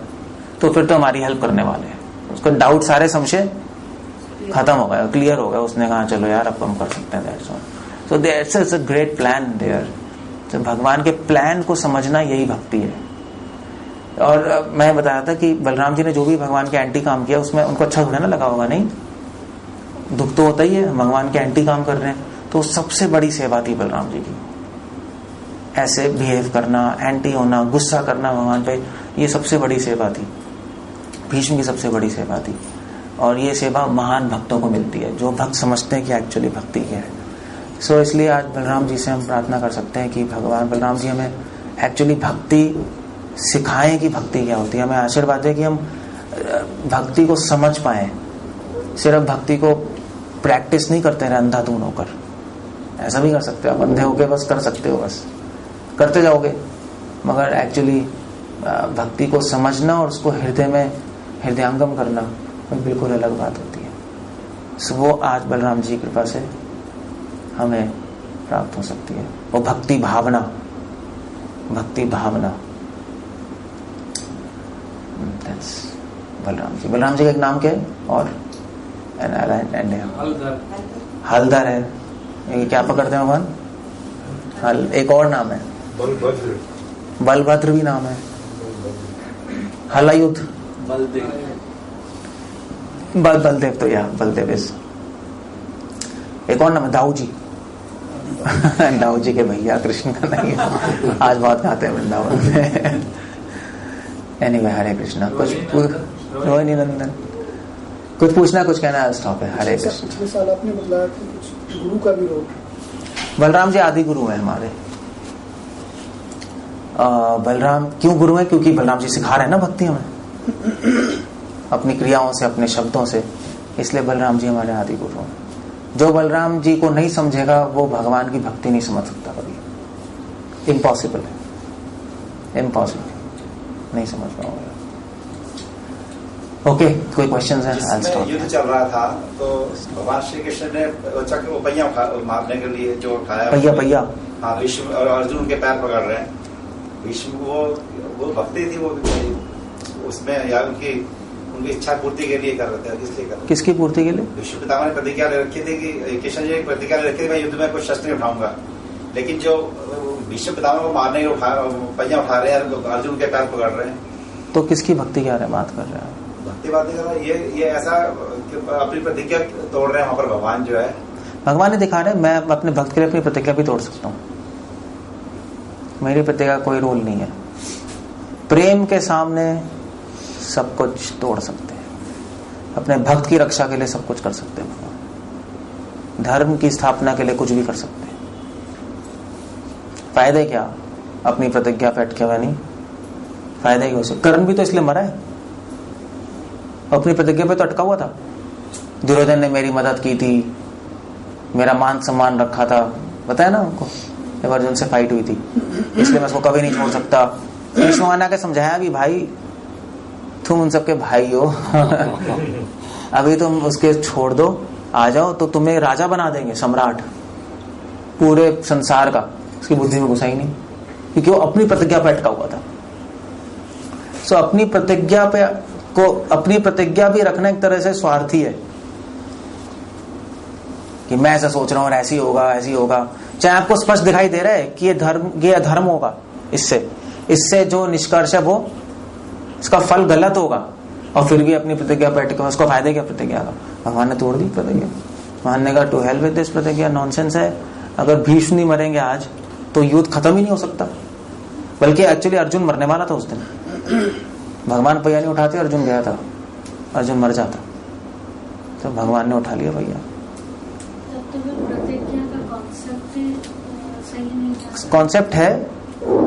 तो फिर तो हमारी हेल्प करने वाले हैं। उसका डाउट, सारे संशय खत्म हो गया, क्लियर हो गया। उसने कहा चलो यार अब हम कर सकते हैं। So that's a great plan there. तो भगवान के प्लान को समझना यही भक्ति है। और मैं बताया था कि बलराम जी ने जो भी भगवान के एंटी काम किया उसमें उनको अच्छा थोड़ा ना लगा होगा, नहीं, दुख तो होता ही है, भगवान के एंटी काम कर रहे हैं। तो सबसे बड़ी सेवा थी बलराम जी की, ऐसे बिहेव करना, एंटी होना, गुस्सा करना भगवान पे, ये सबसे बड़ी सेवा थी। भीष्म की सबसे बड़ी सेवा थी। और ये सेवा महान भक्तों को मिलती है, जो भक्त समझते हैं कि एक्चुअली भक्ति क्या है। सो इसलिए आज बलराम जी से हम प्रार्थना कर सकते हैं कि भगवान बलराम जी हमें एक्चुअली भक्ति सिखाएं कि भक्ति क्या होती है। हमें आशीर्वाद है कि हम भक्ति को समझ पाए, सिर्फ भक्ति को प्रैक्टिस नहीं करते रहे अंधाधुन होकर। ऐसा भी कर सकते हो आप, अंधे होके बस कर सकते हो, बस करते जाओगे, मगर एक्चुअली भक्ति को समझना और उसको हृदय में हृदयांगम करना बिल्कुल अलग बात होती है। सो वो आज बलराम जी की कृपा से हमें प्राप्त हो सकती है, वो भक्ति भावना। बलराम जी का एक नाम क्या है? और हलधर है। ये क्या पकड़ते हैं भगवान? एक और नाम है बलभद्र भी नाम है। हलायुध बलदेव तो बलदेव। एक और नाम है दाऊ जी। दाऊ जी के भैया, कृष्ण का नहीं है। आज बहुत खाते हैं वृंदावन में। एनीवे, हरे कृष्णा। कुछ रोहिणी नंदन, कुछ पूछना, कुछ कहना? स्टॉप है। हरे कृष्ण। पिछले साल आपने बताया कि कुछ गुरु का भी रोल। बलराम जी आदि गुरु है हमारे। बलराम क्यों गुरु है? क्योंकि बलराम जी सिखा रहे हैं ना भक्ति हमें, अपनी क्रियाओं से, अपने शब्दों से, इसलिए बलराम जी हमारे आदि गुरु हैं। जो बलराम जी को नहीं समझेगा वो भगवान की भक्ति नहीं समझ सकता कभी। इम्पॉसिबल है, इम्पॉसिबल, नहीं समझ पाओगे। ओके, कोई क्वेश्चन है? जिसमें युद्ध चल रहा था तो भगवान श्री कृष्ण ने चक्र पहिया मारने के लिए जो उठाया, पहिया हाँ, भीष्म और अर्जुन के पैर पकड़ रहे हैं। भीष्म वो भक्ति थी, वो उसमें या उनकी इच्छा पूर्ति के लिए कर रहे थे। किस लिए कर रहे थे? किसकी पूर्ति के लिए? भीष्म पितामह ने प्रतिज्ञा ले रखी थी कि कृष्ण जी प्रतिज्ञा ले रखी थी मैं युद्ध में कुछ शस्त्र नहीं उठाऊंगा, लेकिन जो भीष्म पितामह को मारने के पहिया उठा रहे हैं, अर्जुन के पैर पकड़ रहे हैं। तो किसकी भक्ति क्या बात कर रहे हैं? भक्ति बात नहीं कर रहा, ये ऐसा अपनी प्रतिज्ञा तोड़ रहे हैं वहां पर भगवान जो है। भगवान ने दिखा रहे मैं अपने भक्त के लिए अपनी प्रतिज्ञा भी तोड़ सकता हूँ, मेरी प्रतिज्ञा कोई रोल नहीं है। प्रेम के सामने सब कुछ तोड़ सकते हैं, अपने भक्त की रक्षा के लिए सब कुछ कर सकते हैं भगवान, धर्म की स्थापना के लिए कुछ भी कर सकते हैं। फायदे क्या? अपनी प्रतिज्ञा पे अटके हुए नहीं, फायदे क्या? उसे कर्ण भी तो इसलिए मरा है, अपनी प्रतिज्ञा पे तो अटका हुआ था। दुर्योधन ने मेरी मदद की थी, मेरा मान सम्मान रखा था, बताया ना उनको जब अर्जुन से फाइट हुई थी, इसलिए मैं उसको कभी नहीं छोड़ सकता। कृष्ण भगवान ने आके समझाया भी भाई तुम उन सबके भाई हो अभी तुम उसके छोड़ दो, आ जाओ तो तुम्हें राजा बना देंगे, सम्राट पूरे संसार का। उसकी बुद्धि में घुसा ही नहीं, क्योंकि वो अपनी प्रतिज्ञा पे अटका हुआ था। सो अपनी प्रतिज्ञा पे को अपनी प्रतिज्ञा भी रखना एक तरह से स्वार्थी है कि मैं ऐसा सोच रहा हूं और ऐसी होगा ऐसी होगा, चाहे आपको स्पष्ट दिखाई दे रहा है कि ये अधर्म होगा, इससे जो निष्कर्ष है वो इसका फल गलत होगा, और फिर भी अपनी प्रतिज्ञा पे अटके, उसको फायदे क्या प्रतिज्ञा का? भगवान ने तोड़ दी प्रतिज्ञा। भगवान ने कहा टू हेल विद दिस प्रतिज्ञा, नॉनसेंस है। अगर भीष्म नहीं मरेंगे आज तो युद्ध खत्म ही नहीं हो सकता, बल्कि एक्चुअली अर्जुन मरने वाला था उस दिन। भगवान पहिया नहीं उठाते, अर्जुन गया था, अर्जुन मर जाता, तो भगवान ने उठा लिया भैया। कॉन्सेप्ट है,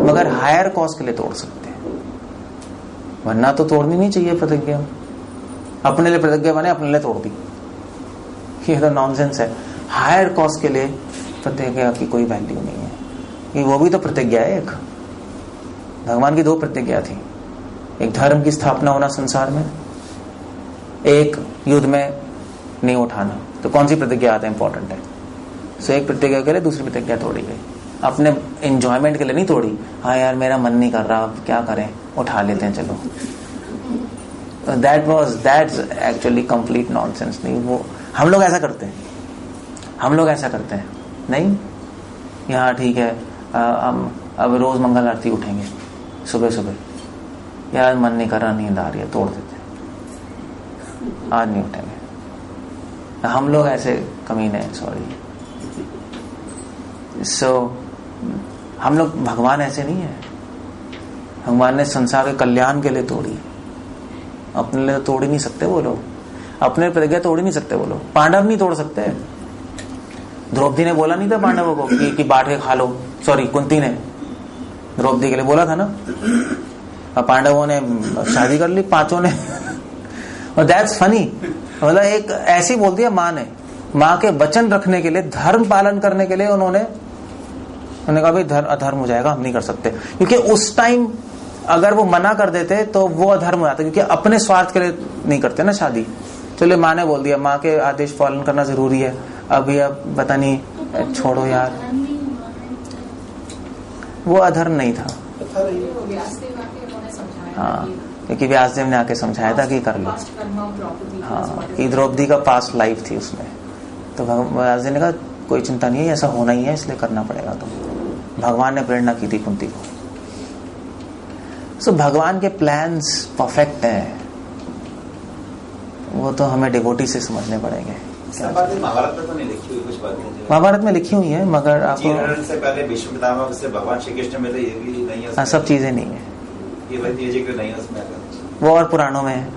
मगर हायर कॉज के लिए तोड़ सकते हैं, वरना तो तोड़नी नहीं चाहिए प्रतिज्ञा। अपने लिए प्रतिज्ञा बने, अपने लिए तोड़ दी, ये तो नॉनसेंस है। हायर कॉज के लिए प्रतिज्ञा की कोई वैल्यू नहीं है, ये वो भी तो प्रतिज्ञा है। एक भगवान की 2 प्रतिज्ञा थी, एक धर्म की स्थापना होना संसार में, एक युद्ध में नहीं उठाना। तो कौन सी प्रतिज्ञा आता है इंपॉर्टेंट है। सो एक प्रतिज्ञा के लिए दूसरी प्रतिज्ञा तोड़ी गई, अपने एंजॉयमेंट के लिए नहीं तोड़ी। हाँ यार मेरा मन नहीं कर रहा, अब क्या करें, उठा लेते हैं चलो। That's actually complete nonsense. नहीं, वो हम लोग ऐसा करते हैं, नहीं यहाँ ठीक है, हम अब रोज मंगल आरती उठेंगे सुबह सुबह, यार मन नहीं कर रहा, नींद आ रही है, तोड़ देते हैं, आज नहीं उठेंगे। हम लोग ऐसे कमीने हैं, सॉरी। हम लोग, भगवान ऐसे नहीं है। भगवान ने संसार के कल्याण के लिए तोड़ी, अपने लिए तोड़ ही नहीं सकते वो लोग, अपने प्रतिज्ञा तोड़ ही नहीं सकते वो लोग। पांडव नहीं तोड़ सकते। द्रौपदी ने बोला नहीं था पांडवों को कि बांट के खा लो, सॉरी कुंती ने द्रौपदी के लिए बोला था ना, और पांडवों ने शादी कर ली 5 ने और दैट्स फनी, मतलब एक ऐसी बोल दिया माँ ने, माँ के वचन रखने के लिए, धर्म पालन करने के लिए उन्होंने कहा भाई अधर्म हो जाएगा, हम नहीं कर सकते। क्योंकि उस टाइम अगर वो मना कर देते तो वो अधर्म हो जाता, क्योंकि अपने स्वार्थ के लिए नहीं करते ना शादी। चलिए माँ ने बोल दिया, माँ के आदेश पालन करना जरूरी है, अभी अब पता नहीं, छोड़ो यार, वो अधर्म नहीं था। हाँ, क्योंकि व्यासदेव ने आके समझाया था कि कर लो। हाँ, द्रौपदी का पास्ट लाइफ थी उसमें, तो व्यासदेव ने कहा कोई चिंता नहीं है, ऐसा होना ही है, इसलिए करना पड़ेगा। तो भगवान ने प्रेरणा की थी कुंती को। सो भगवान के प्लान्स परफेक्ट हैं, वो तो हमें डिवोटी से समझने पड़ेंगे। महाभारत में तो नहीं लिखी हुई कुछ बातें, महाभारत में लिखी हुई है, मगर आपको से पहले भीष्म पितामह से भगवान श्री कृष्ण में तो ये भी नहीं है। हाँ, सब चीजें नहीं है, ये जिक्र नहीं है उसमें, वो और पुराणों में है।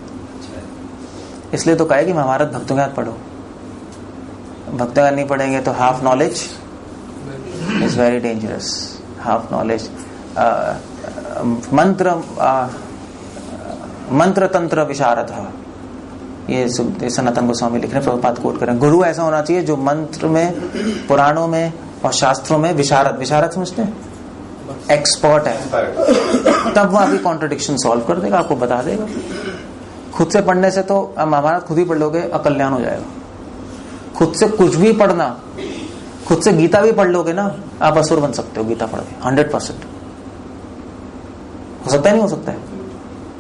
इसलिए तो कहा कि महाभारत भक्तों के हाथ पढ़ो, भक्तों का नहीं पढ़ेंगे तो half knowledge is very dangerous. Half knowledge, मंत्र तंत्र विशारद, ये सनातन गोस्वामी लिख रहे हैं, प्रभुपाद कोट कर रहे हैं। गुरु ऐसा होना चाहिए जो मंत्र में, पुराणों में और शास्त्रों में विशारद समझते हैं, एक्सपर्ट है। तब वो आपकी कॉन्ट्रडिक्शन सॉल्व कर देगा, आपको बता देगा। खुद से पढ़ने से तो महाभारत खुद ही पढ़ लोगे, अकल्याण हो जाएगा। खुद से कुछ भी पढ़ना, खुद से गीता भी पढ़ लोगे ना, आप असुर बन सकते हो गीता पढ़ के 100%। हो सकता है नहीं हो सकता है?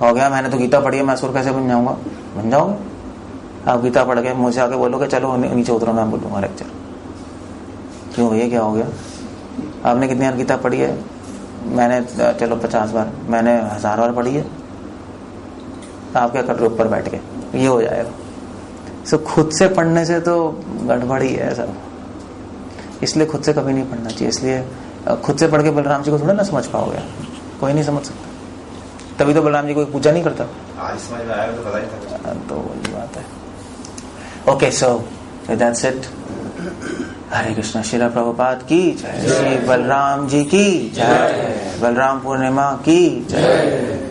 हो गया, मैंने तो गीता पढ़ी है, मैं असुर कैसे बन जाऊंगा? बन जाओगे। आप गीता पढ़ के मुझे आके बोलोगे चलो नीचे उतरो, मैं बोलूंगा लेक्चर। क्यों भैया क्या हो गया? आपने कितनी बार गीता पढ़ी है? मैंने चलो 50 बार, मैंने 1000 बार पढ़ी है। आप क्या कर रहे हो ऊपर बैठ के? ये हो जाएगा। सो खुद से पढ़ने से तो गड़बड़ी है सब, इसलिए खुद से कभी नहीं पढ़ना चाहिए। इसलिए खुद से पढ़ के बलराम जी को थोड़ा ना समझ पाओगे, कोई नहीं समझ सकता। तभी तो बलराम जी कोई पूजा नहीं करता। आज समझ में आया तो पता ही था। तो वही बात है। Okay, so that's it. Hare Krishna. Srila Prabhupada की जय। श्री बलराम जी की जय। बलराम पूर्णिमा की जय।